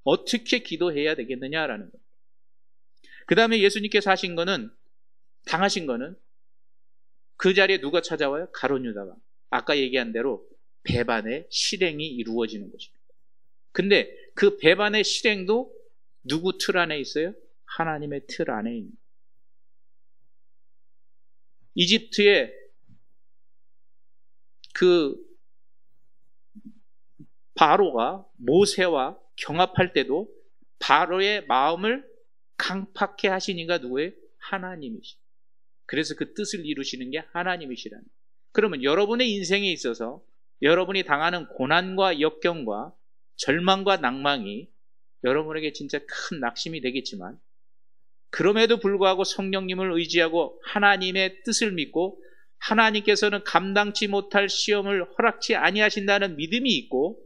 어떻게 기도해야 되겠느냐라는 거예요. 그 다음에 예수님께서 하신 거는 당하신 거는 그 자리에 누가 찾아와요? 가룟 유다가. 아까 얘기한 대로 배반의 실행이 이루어지는 것입니다. 근데 그 배반의 실행도 누구 틀 안에 있어요? 하나님의 틀 안에 있습니다. 이집트의 그 바로가 모세와 경합할 때도 바로의 마음을 강팍해 하신 이가 누구예요? 하나님이시. 그래서 그 뜻을 이루시는 게 하나님이시라는. 그러면 여러분의 인생에 있어서 여러분이 당하는 고난과 역경과 절망과 낭망이 여러분에게 진짜 큰 낙심이 되겠지만 그럼에도 불구하고 성령님을 의지하고 하나님의 뜻을 믿고 하나님께서는 감당치 못할 시험을 허락치 아니하신다는 믿음이 있고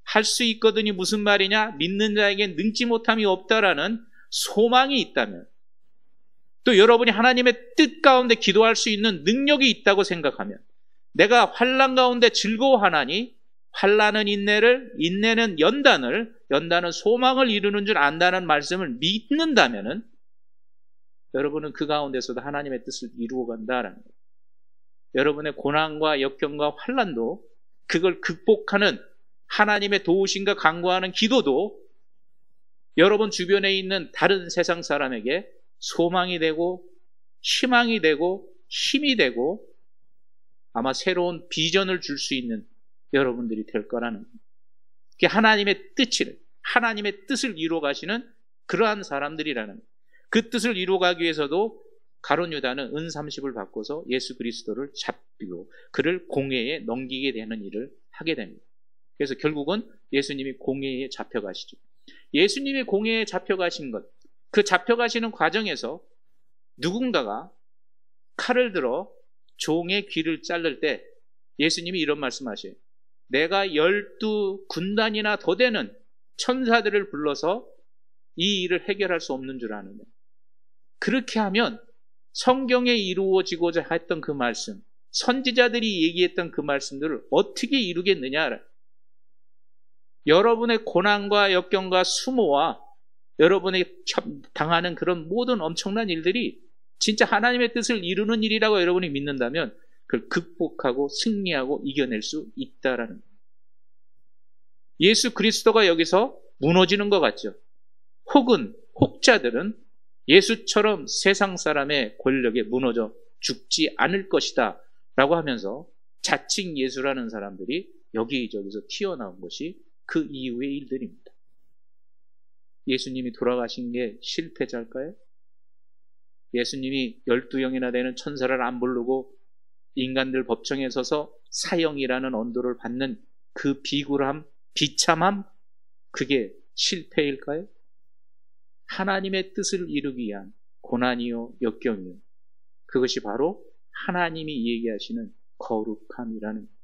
할 수 있거든이 무슨 말이냐? 믿는 자에겐 능지 못함이 없다라는 소망이 있다면 또 여러분이 하나님의 뜻 가운데 기도할 수 있는 능력이 있다고 생각하면 내가 환난 가운데 즐거워하나니 환난은 인내를, 인내는 연단을, 연단은 소망을 이루는 줄 안다는 말씀을 믿는다면은 여러분은 그 가운데서도 하나님의 뜻을 이루어간다라는 거예요. 여러분의 고난과 역경과 환난도 그걸 극복하는 하나님의 도우심과 간구하는 기도도 여러분 주변에 있는 다른 세상 사람에게 소망이 되고 희망이 되고 힘이 되고 아마 새로운 비전을 줄 수 있는 여러분들이 될 거라는 겁니다. 하나님의 뜻을 이루어 가시는 그러한 사람들이라는 거예요. 그 뜻을 이루어가기 위해서도 가룟 유다는 은 30을 바꿔서 예수 그리스도를 잡히고 그를 공회에 넘기게 되는 일을 하게 됩니다. 그래서 결국은 예수님이 공회에 잡혀가시죠. 예수님이 공회에 잡혀가신 것, 그 잡혀가시는 과정에서 누군가가 칼을 들어 종의 귀를 자를 때 예수님이 이런 말씀하셔요. 내가 12군단이나 더 되는 천사들을 불러서 이 일을 해결할 수 없는 줄 아느냐. 그렇게 하면 성경에 이루어지고자 했던 그 말씀, 선지자들이 얘기했던 그 말씀들을 어떻게 이루겠느냐. 여러분의 고난과 역경과 수모와 여러분이 당하는 그런 모든 엄청난 일들이 진짜 하나님의 뜻을 이루는 일이라고 여러분이 믿는다면 그걸 극복하고 승리하고 이겨낼 수 있다라는 거예요. 예수 그리스도가 여기서 무너지는 것 같죠. 혹은 혹자들은 예수처럼 세상 사람의 권력에 무너져 죽지 않을 것이다 라고 하면서 자칭 예수라는 사람들이 여기저기서 튀어나온 것이 그 이후의 일들입니다. 예수님이 돌아가신 게 실패자일까요? 예수님이 12영이나 되는 천사를 안 부르고 인간들 법정에 서서 사형이라는 언도를 받는 그 비굴함, 비참함, 그게 실패일까요? 하나님의 뜻을 이루기 위한 고난이요 역경이요, 그것이 바로 하나님이 얘기하시는 거룩함이라는 거예요.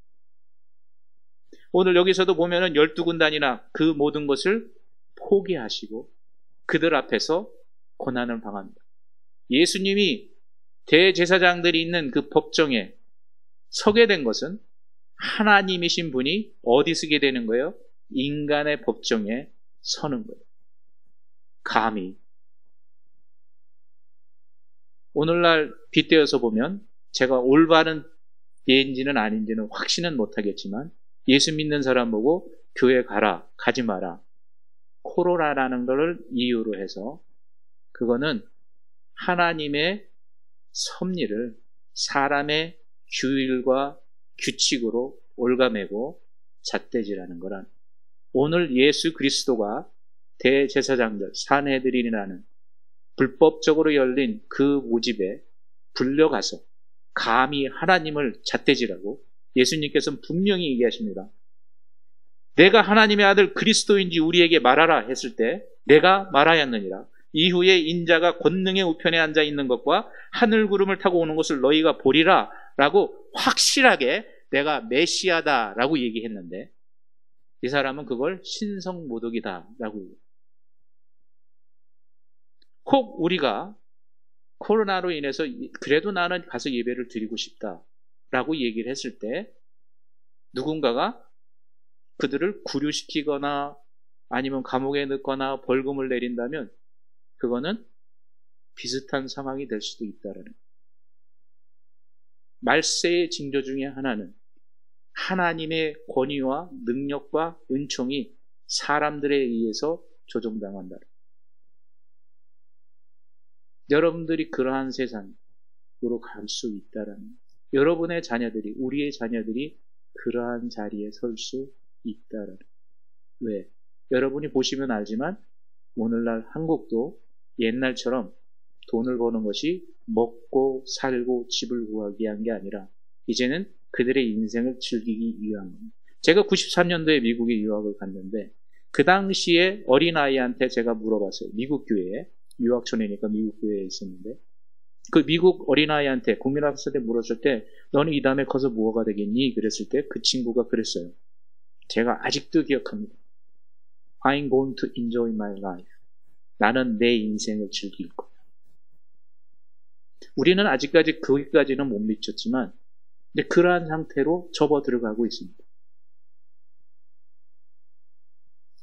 오늘 여기서도 보면은 12군단이나 그 모든 것을 포기하시고 그들 앞에서 고난을 당합니다. 예수님이 대제사장들이 있는 그 법정에 서게 된 것은 하나님이신 분이 어디 서게 되는 거예요? 인간의 법정에 서는 거예요. 감히. 오늘날 빗대어서 보면 제가 올바른 예인지는 아닌지는 확신은 못하겠지만 예수 믿는 사람 보고 교회 가라, 가지 마라. 코로나라는 것을 이유로 해서 그거는 하나님의 섭리를 사람의 규율과 규칙으로 올가매고 잣대질하는 거란 오늘 예수 그리스도가 대제사장들, 산헤드린이라는 불법적으로 열린 그 모집에 불려가서 감히 하나님을 잣대질하고 예수님께서는 분명히 얘기하십니다. 내가 하나님의 아들 그리스도인지 우리에게 말하라 했을 때 내가 말하였느니라. 이후에 인자가 권능의 우편에 앉아 있는 것과 하늘 구름을 타고 오는 것을 너희가 보리라 라고 확실하게 내가 메시아다 라고 얘기했는데 이 사람은 그걸 신성모독이다 라고 얘기해요. 꼭 우리가 코로나로 인해서 그래도 나는 가서 예배를 드리고 싶다 라고 얘기를 했을 때 누군가가 그들을 구류시키거나 아니면 감옥에 넣거나 벌금을 내린다면 그거는 비슷한 상황이 될 수도 있다라는 거예요. 말세의 징조 중에 하나는 하나님의 권위와 능력과 은총이 사람들에 의해서 조종당한다. 여러분들이 그러한 세상으로 갈 수 있다라는 거예요. 여러분의 자녀들이, 우리의 자녀들이 그러한 자리에 설 수 있다라는 거예요. 왜? 여러분이 보시면 알지만 오늘날 한국도 옛날처럼 돈을 버는 것이 먹고 살고 집을 구하기 위한 게 아니라 이제는 그들의 인생을 즐기기 위한 겁니다. 제가 93년도에 미국에 유학을 갔는데 그 당시에 어린아이한테 제가 물어봤어요. 미국 교회에, 유학촌이니까 미국 교회에 있었는데 그 미국 어린아이한테 국민학생 때 물었을 때 너는 이 다음에 커서 뭐가 되겠니? 그랬을 때 그 친구가 그랬어요. 제가 아직도 기억합니다. I'm going to enjoy my life. 나는 내 인생을 즐길 거야. 우리는 아직까지 거기까지는 못 미쳤지만 근데 그러한 상태로 접어 들어가고 있습니다.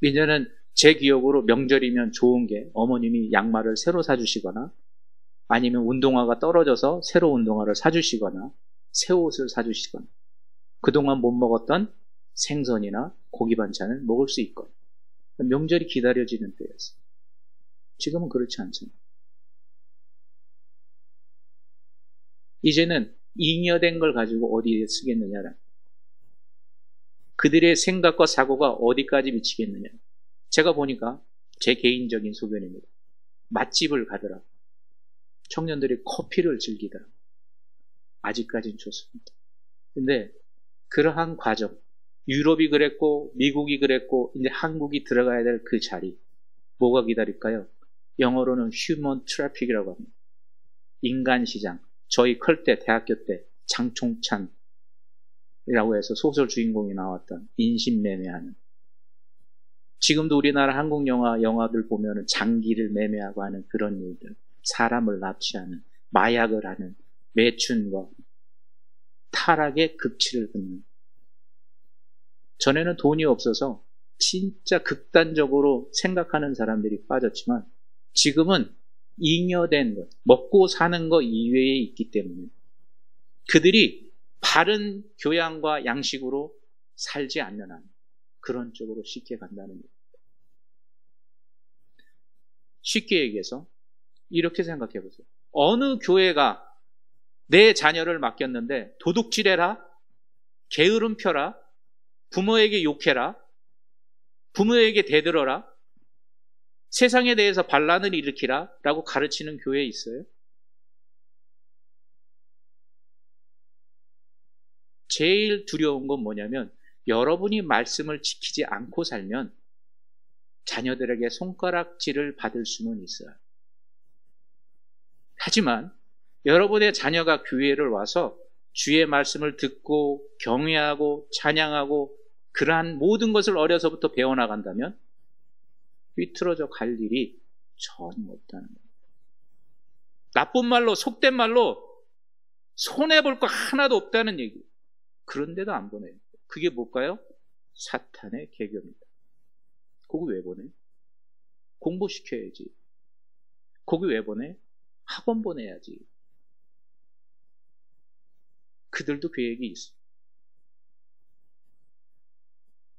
이제는 제 기억으로 명절이면 좋은 게 어머님이 양말을 새로 사주시거나 아니면 운동화가 떨어져서 새로 운동화를 사주시거나 새 옷을 사주시거나 그동안 못 먹었던 생선이나 고기 반찬을 먹을 수 있거나 명절이 기다려지는 때였어요. 지금은 그렇지 않잖아요. 이제는 잉여된 걸 가지고 어디에 쓰겠느냐라. 그들의 생각과 사고가 어디까지 미치겠느냐. 제가 보니까 제 개인적인 소견입니다. 맛집을 가더라. 청년들이 커피를 즐기더라. 아직까지는 좋습니다. 근데 그러한 과정, 유럽이 그랬고 미국이 그랬고 이제 한국이 들어가야 될 그 자리 뭐가 기다릴까요? 영어로는 휴먼 트래픽이라고 합니다. 인간시장. 저희 클 때 대학교 때 장총찬이라고 해서 소설 주인공이 나왔던 인신매매하는 지금도 우리나라 한국 영화들 보면은 장기를 매매하고 하는 그런 일들 사람을 납치하는 마약을 하는 매춘과 타락의 극치를 긋는 전에는 돈이 없어서 진짜 극단적으로 생각하는 사람들이 빠졌지만 지금은 잉여된 것, 먹고 사는 것 이외에 있기 때문에 그들이 바른 교양과 양식으로 살지 않는 한 그런 쪽으로 쉽게 간다는 겁니다. 쉽게 얘기해서 이렇게 생각해 보세요. 어느 교회가 내 자녀를 맡겼는데 도둑질해라, 게으름 펴라, 부모에게 욕해라, 부모에게 대들어라, 세상에 대해서 반란을 일으키라 라고 가르치는 교회에 있어요? 제일 두려운 건 뭐냐면 여러분이 말씀을 지키지 않고 살면 자녀들에게 손가락질을 받을 수는 있어요. 하지만 여러분의 자녀가 교회를 와서 주의 말씀을 듣고 경외하고 찬양하고 그러한 모든 것을 어려서부터 배워나간다면 삐뚤어져 갈 일이 전혀 없다는 거예요. 나쁜 말로, 속된 말로 손해볼 거 하나도 없다는 얘기. 그런데도 안 보내요. 그게 뭘까요? 사탄의 계교입니다. 거기 왜 보내? 공부시켜야지. 거기 왜 보내? 학원 보내야지. 그들도 계획이 있어.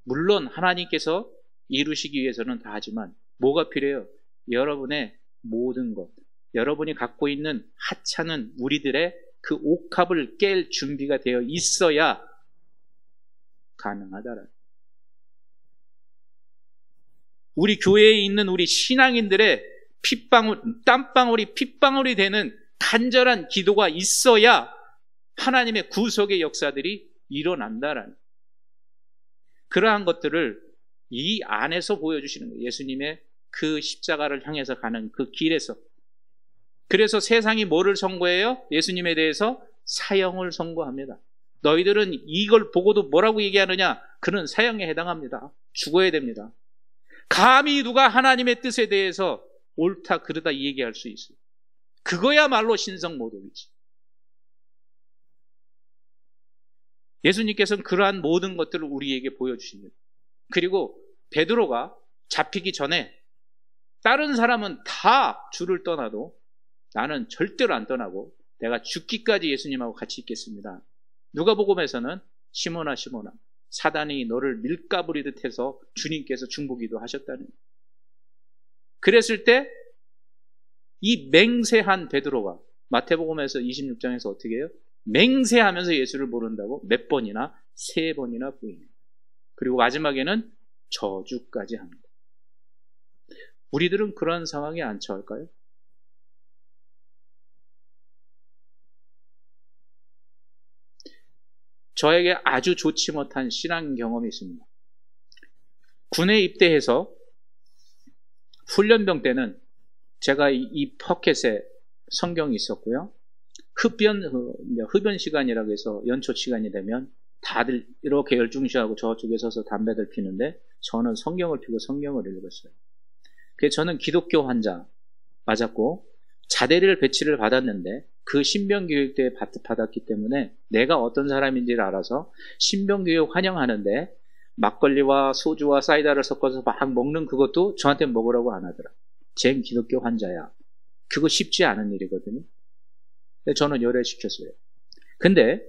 물론 하나님께서 이루시기 위해서는 다 하지만 뭐가 필요해요? 여러분의 모든 것, 여러분이 갖고 있는 하찮은 우리들의 그 옥합을 깰 준비가 되어 있어야 가능하다라는. 우리 교회에 있는 우리 신앙인들의 핏방울, 땀방울이 핏방울이 되는 간절한 기도가 있어야 하나님의 구속의 역사들이 일어난다라는. 그러한 것들을 이 안에서 보여주시는 거예요. 예수님의 그 십자가를 향해서 가는 그 길에서. 그래서 세상이 뭐를 선고해요? 예수님에 대해서 사형을 선고합니다. 너희들은 이걸 보고도 뭐라고 얘기하느냐? 그는 사형에 해당합니다. 죽어야 됩니다. 감히 누가 하나님의 뜻에 대해서 옳다 그르다 얘기할 수 있어요. 그거야말로 신성모독이지. 예수님께서는 그러한 모든 것들을 우리에게 보여주십니다. 그리고 베드로가 잡히기 전에 다른 사람은 다 주를 떠나도 나는 절대로 안 떠나고 내가 죽기까지 예수님하고 같이 있겠습니다. 누가복음에서는 시몬아 시몬아 사단이 너를 밀가부리듯 해서 주님께서 중보기도 하셨다는 거예요. 그랬을 때 이 맹세한 베드로가 마태복음에서 26장에서 어떻게 해요? 맹세하면서 예수를 모른다고 몇 번이나 3번이나 부인해요. 그리고 마지막에는 저주까지 합니다. 우리들은 그런 상황에 안 처할까요? 저에게 아주 좋지 못한 신앙 경험이 있습니다. 군에 입대해서 훈련병 때는 제가 이 포켓에 성경이 있었고요. 흡연 시간이라고 해서 연초 시간이 되면 다들 이렇게 열중시하고 저쪽에 서서 담배들 피는데 저는 성경을 피고 성경을 읽었어요. 그래서 저는 기독교 환자 맞았고 자대를 배치를 받았는데 그 신병교육대에 받았기 때문에 내가 어떤 사람인지를 알아서 신병교육 환영하는데 막걸리와 소주와 사이다를 섞어서 막 먹는 그것도 저한테 먹으라고 안 하더라. 쟨 기독교 환자야. 그거 쉽지 않은 일이거든요. 저는 열애시켰어요. 근데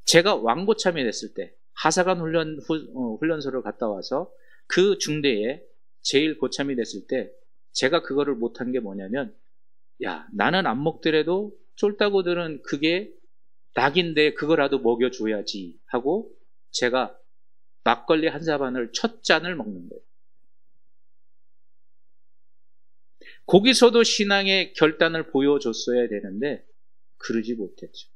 제가 왕고참이 됐을 때 하사관 훈련소를 갔다 와서 그 중대에 제일 고참이 됐을 때 제가 그거를 못한 게 뭐냐면 야 나는 안 먹더라도 쫄따구들은 그게 낙인데 그거라도 먹여줘야지 하고 제가 막걸리 한 사반을 첫 잔을 먹는 거예요. 거기서도 신앙의 결단을 보여줬어야 되는데 그러지 못했죠.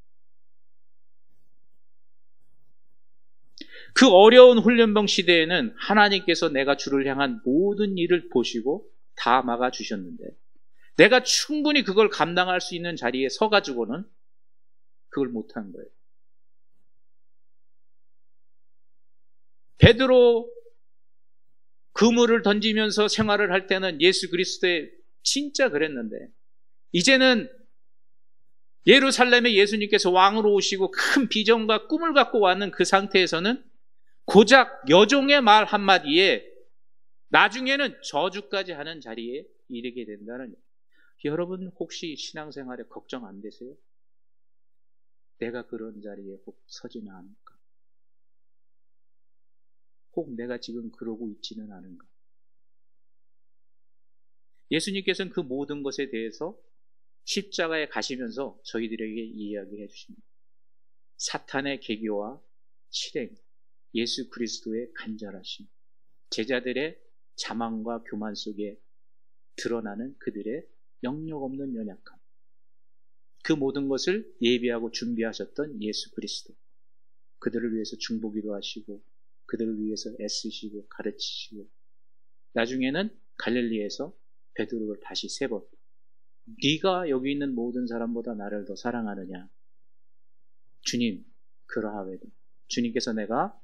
그 어려운 훈련병 시대에는 하나님께서 내가 주를 향한 모든 일을 보시고 다 막아주셨는데 내가 충분히 그걸 감당할 수 있는 자리에 서가지고는 그걸 못한 거예요. 베드로 그물을 던지면서 생활을 할 때는 예수 그리스도의 진짜 그랬는데 이제는 예루살렘에 예수님께서 왕으로 오시고 큰 비전과 꿈을 갖고 왔는 그 상태에서는 고작 여종의 말 한마디에 나중에는 저주까지 하는 자리에 이르게 된다는. 여러분 혹시 신앙생활에 걱정 안 되세요? 내가 그런 자리에 혹 서지는 않을까? 혹 내가 지금 그러고 있지는 않은가? 예수님께서는 그 모든 것에 대해서 십자가에 가시면서 저희들에게 이야기해 주십니다. 사탄의 계교와 실행, 예수 그리스도의 간절하심, 제자들의 자만과 교만 속에 드러나는 그들의 영역 없는 연약함, 그 모든 것을 예비하고 준비하셨던 예수 그리스도, 그들을 위해서 중보기도 하시고 그들을 위해서 애쓰시고 가르치시고 나중에는 갈릴리에서 베드로를 다시 3번 네가 여기 있는 모든 사람보다 나를 더 사랑하느냐? 주님, 그러하외도 주님께서 내가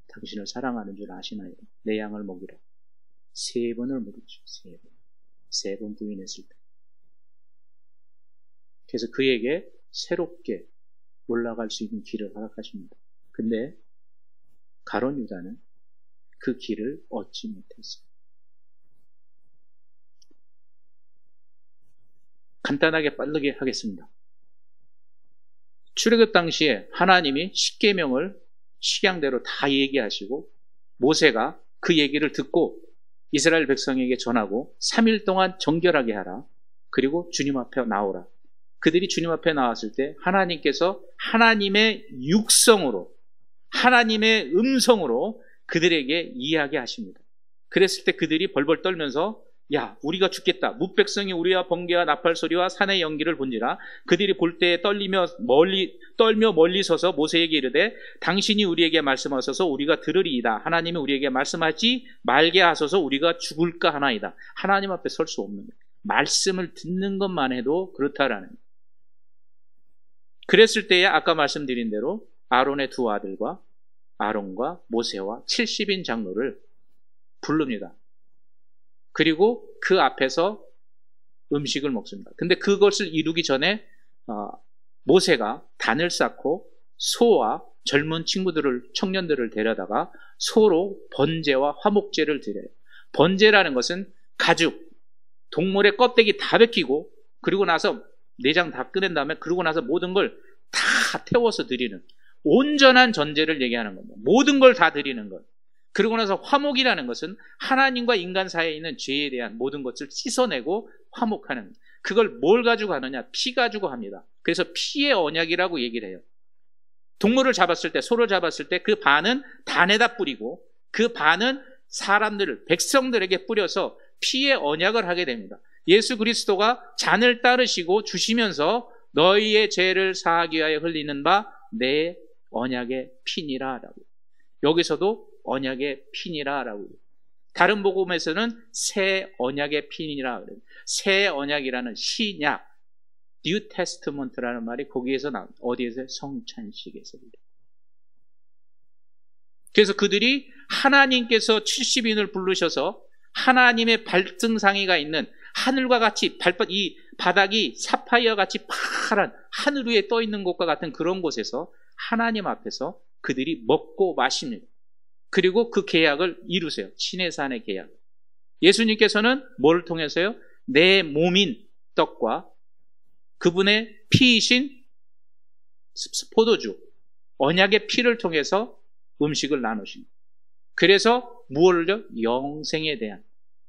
당신을 사랑하는 줄 아시나요? 내 양을 먹이라. 3번을 물었죠. 3번. 3번 부인했을 때. 그래서 그에게 새롭게 올라갈 수 있는 길을 허락하십니다. 근데 가룟 유다는 그 길을 얻지 못했어요. 간단하게 빠르게 하겠습니다. 출애굽 당시에 하나님이 십계명을 식양대로 다 얘기하시고 모세가 그 얘기를 듣고 이스라엘 백성에게 전하고 3일 동안 정결하게 하라. 그리고 주님 앞에 나오라. 그들이 주님 앞에 나왔을 때 하나님께서 하나님의 육성으로 하나님의 음성으로 그들에게 이야기하십니다. 그랬을 때 그들이 벌벌 떨면서 야 우리가 죽겠다. 뭇백성이 우리와 번개와 나팔 소리와 산의 연기를 본지라. 그들이 볼 때에 떨며 멀리 서서 모세에게 이르되 당신이 우리에게 말씀하소서 우리가 들으리이다. 하나님이 우리에게 말씀하지 말게 하소서 우리가 죽을까 하나이다. 하나님 앞에 설 수 없는 거예요. 말씀을 듣는 것만 해도 그렇다라는 거예요. 그랬을 때에 아까 말씀드린 대로 아론의 2 아들과 아론과 모세와 70인 장로를 부릅니다. 그리고 그 앞에서 음식을 먹습니다. 근데 그것을 이루기 전에 모세가 단을 쌓고 소와 젊은 청년들을 데려다가 소로 번제와 화목제를 드려요. 번제라는 것은 가죽, 동물의 껍데기 다 벗기고 그리고 나서 내장 다 꺼낸 다음에 그러고 나서 모든 걸 다 태워서 드리는 온전한 전제를 얘기하는 겁니다. 모든 걸 다 드리는 것. 그러고 나서 화목이라는 것은 하나님과 인간 사이에 있는 죄에 대한 모든 것을 씻어내고 화목하는 그걸 뭘 가지고 하느냐? 피 가지고 합니다. 그래서 피의 언약이라고 얘기를 해요. 동물을 잡았을 때 소를 잡았을 때 그 반은 단에다 뿌리고 그 반은 백성들에게 뿌려서 피의 언약을 하게 됩니다. 예수 그리스도가 잔을 따르시고 주시면서 너희의 죄를 사하기 위하여 흘리는 바 내 언약의 피니라 라고. 여기서도 언약의 피니라 라고. 다른 복음에서는 새 언약의 피니라 그래요. 새 언약이라는 신약, 뉴 테스트먼트라는 말이 거기에서 나온 어디에서? 성찬식에서. 그래서 그들이 하나님께서 70인을 부르셔서 하나님의 발등상이가 있는 하늘과 같이 이 바닥이 사파이어 같이 파란 하늘 위에 떠 있는 곳과 같은 그런 곳에서 하나님 앞에서 그들이 먹고 마십니다. 그리고 그 계약을 이루세요. 시내산의 계약. 예수님께서는 뭘 통해서요? 내 몸인 떡과 그분의 피이신 포도주, 언약의 피를 통해서 음식을 나누십니다. 그래서 무엇을요? 영생에 대한,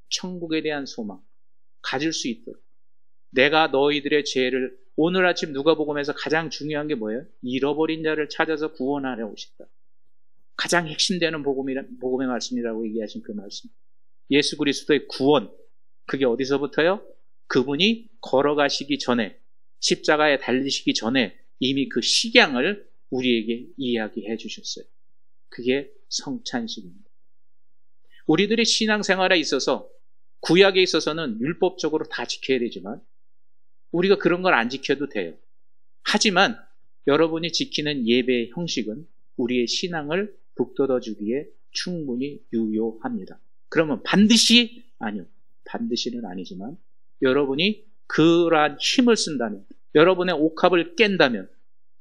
천국에 대한 소망 가질 수 있도록. 내가 너희들의 죄를 오늘 아침 누가복음에서 가장 중요한 게 뭐예요? 잃어버린 자를 찾아서 구원하려 오셨다. 가장 핵심되는 복음의 말씀이라고 얘기하신 그 말씀. 예수 그리스도의 구원, 그게 어디서부터요? 그분이 걸어가시기 전에, 십자가에 달리시기 전에 이미 그 식양을 우리에게 이야기해 주셨어요. 그게 성찬식입니다. 우리들의 신앙생활에 있어서 구약에 있어서는 율법적으로 다 지켜야 되지만 우리가 그런 걸 안 지켜도 돼요. 하지만 여러분이 지키는 예배의 형식은 우리의 신앙을 북돋아주기에 충분히 유효합니다. 그러면 반드시, 아니요, 반드시는 아니지만 여러분이 그러한 힘을 쓴다면, 여러분의 옥합을 깬다면,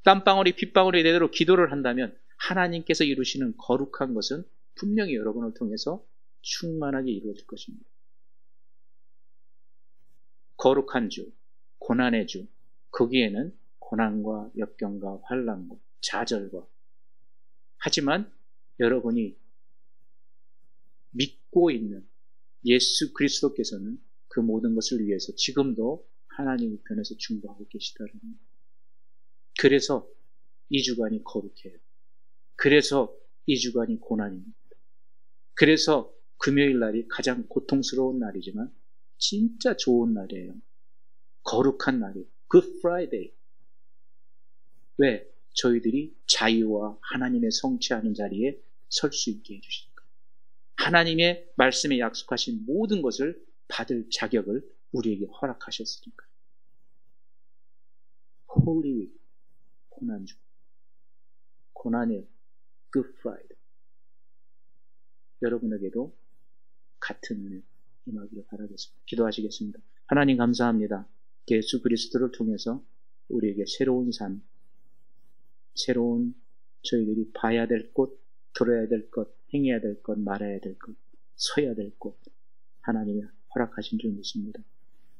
땀방울이 핏방울이 되도록 기도를 한다면 하나님께서 이루시는 거룩한 것은 분명히 여러분을 통해서 충만하게 이루어질 것입니다. 거룩한 주, 고난의 주, 거기에는 고난과 역경과 환난과 좌절과, 하지만 여러분이 믿고 있는 예수 그리스도께서는 그 모든 것을 위해서 지금도 하나님 편에서 중보하고 계시다는 겁니다. 그래서 이 주간이 거룩해요. 그래서 이 주간이 고난입니다. 그래서 금요일 날이 가장 고통스러운 날이지만 진짜 좋은 날이에요. 거룩한 날이에요. Good Friday. 왜? 저희들이 자유와 하나님의 성취하는 자리에 설 수 있게 해주시니까. 하나님의 말씀에 약속하신 모든 것을 받을 자격을 우리에게 허락하셨으니까. Holy Week, 고난주. 고난의 Good Friday. 여러분에게도 같은 은혜 임하기를 바라겠습니다. 기도하시겠습니다. 하나님 감사합니다. 예수 그리스도를 통해서 우리에게 새로운 삶, 새로운 저희들이 봐야 될 곳, 들어야 될 것, 행해야 될 것, 말해야 될 것, 서야 될 곳, 하나님이 허락하신 줄 믿습니다.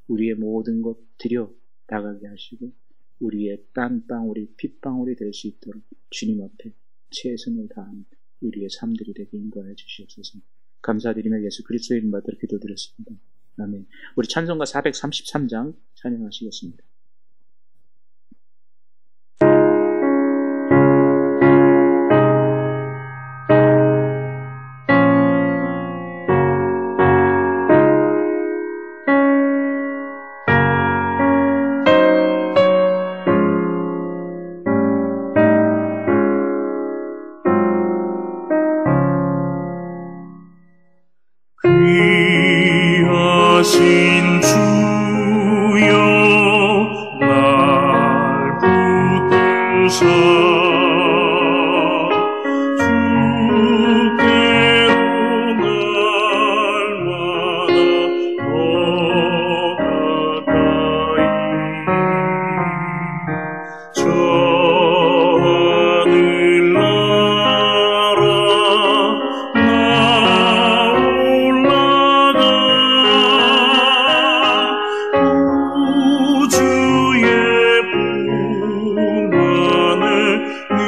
우리의 모든 것 들여 나가게 하시고 우리의 땀방울이 핏방울이 될 수 있도록 주님 앞에 최선을 다한 우리의 삶들이 되게 인도하여 주시옵소서. 감사드리며 예수 그리스도의 이름 받들어 기도드렸습니다. 아멘. 우리 찬송가 433장 찬양하시겠습니다. 귀하신 주여 날 붙드사 주께로 날마다 더 가까이 저 하늘나라 나 올라가 우주의 풍만을 늘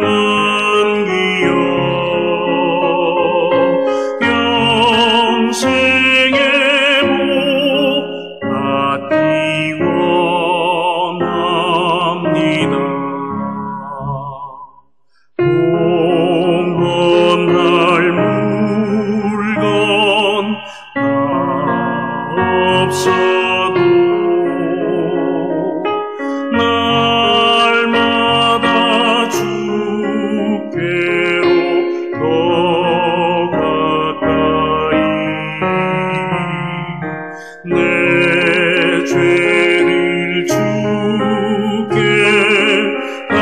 안기어 영생의 복 받기 원합니다. 공헌할 물건 다 없어도 날마다 주께로 더 가까이 내 죄를 주께 다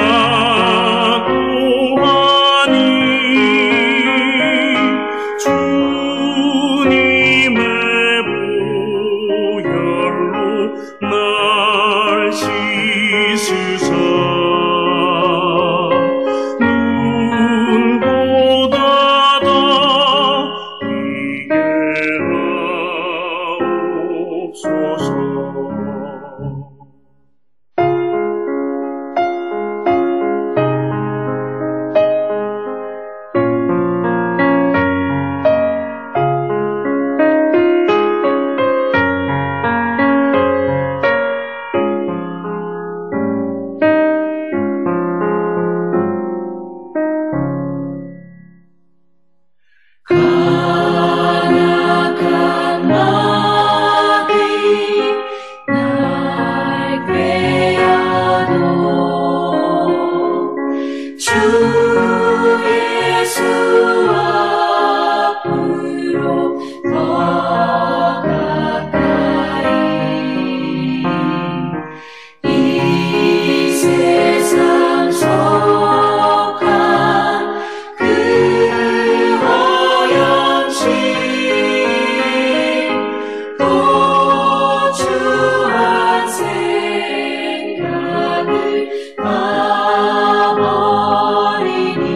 고하니 주님의 보혈로 날 씻으사 눈보다 더 크게 하옵소서. 간악한 마귀 날 꾀어도 주 예수 앞으로 더 가까이 이 세상 속한 그 허영심 고추한 생각을 가버리니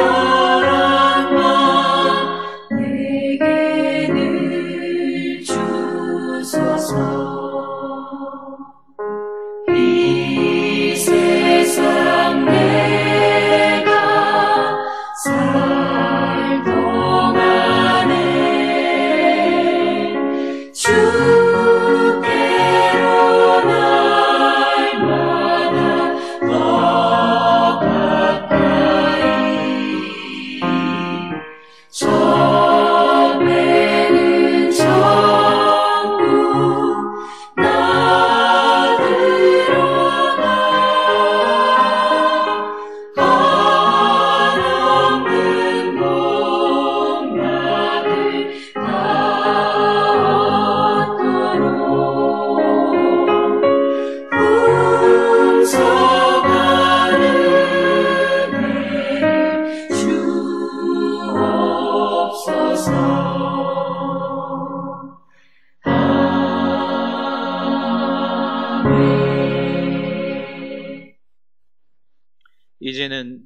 정결한 맘 내게 늘 주소서. 이 세상 내가 살 동안에 주께로 날마다 더 가까이 저 배는 천국 이제는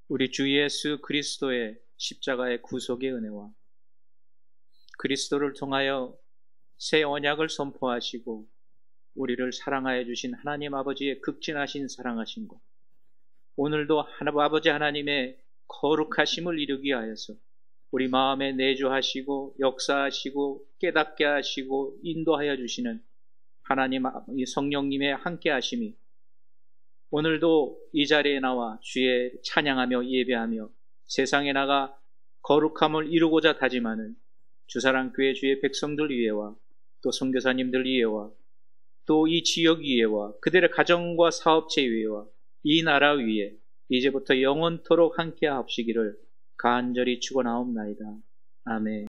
우리 주 예수 그리스도의 십자가의 구속의 은혜와 그리스도를 통하여 새 언약을 선포하시고 우리를 사랑하여 주신 하나님 아버지의 극진하신 사랑하신 것, 오늘도 아버지 하나님의 거룩하심을 이루기 위하여서 우리 마음에 내주하시고 역사하시고 깨닫게 하시고 인도하여 주시는 하나님 성령님의 함께 하심이 오늘도 이 자리에 나와 주의 찬양하며 예배하며 세상에 나가 거룩함을 이루고자 다짐하는 주사랑교회 주의 백성들 위해와 또 선교사님들 위해와 또 이 지역 위에와 그들의 가정과 사업체 위에와 이 나라 위에 이제부터 영원토록 함께 하옵시기를 간절히 축원하옵나이다. 아멘.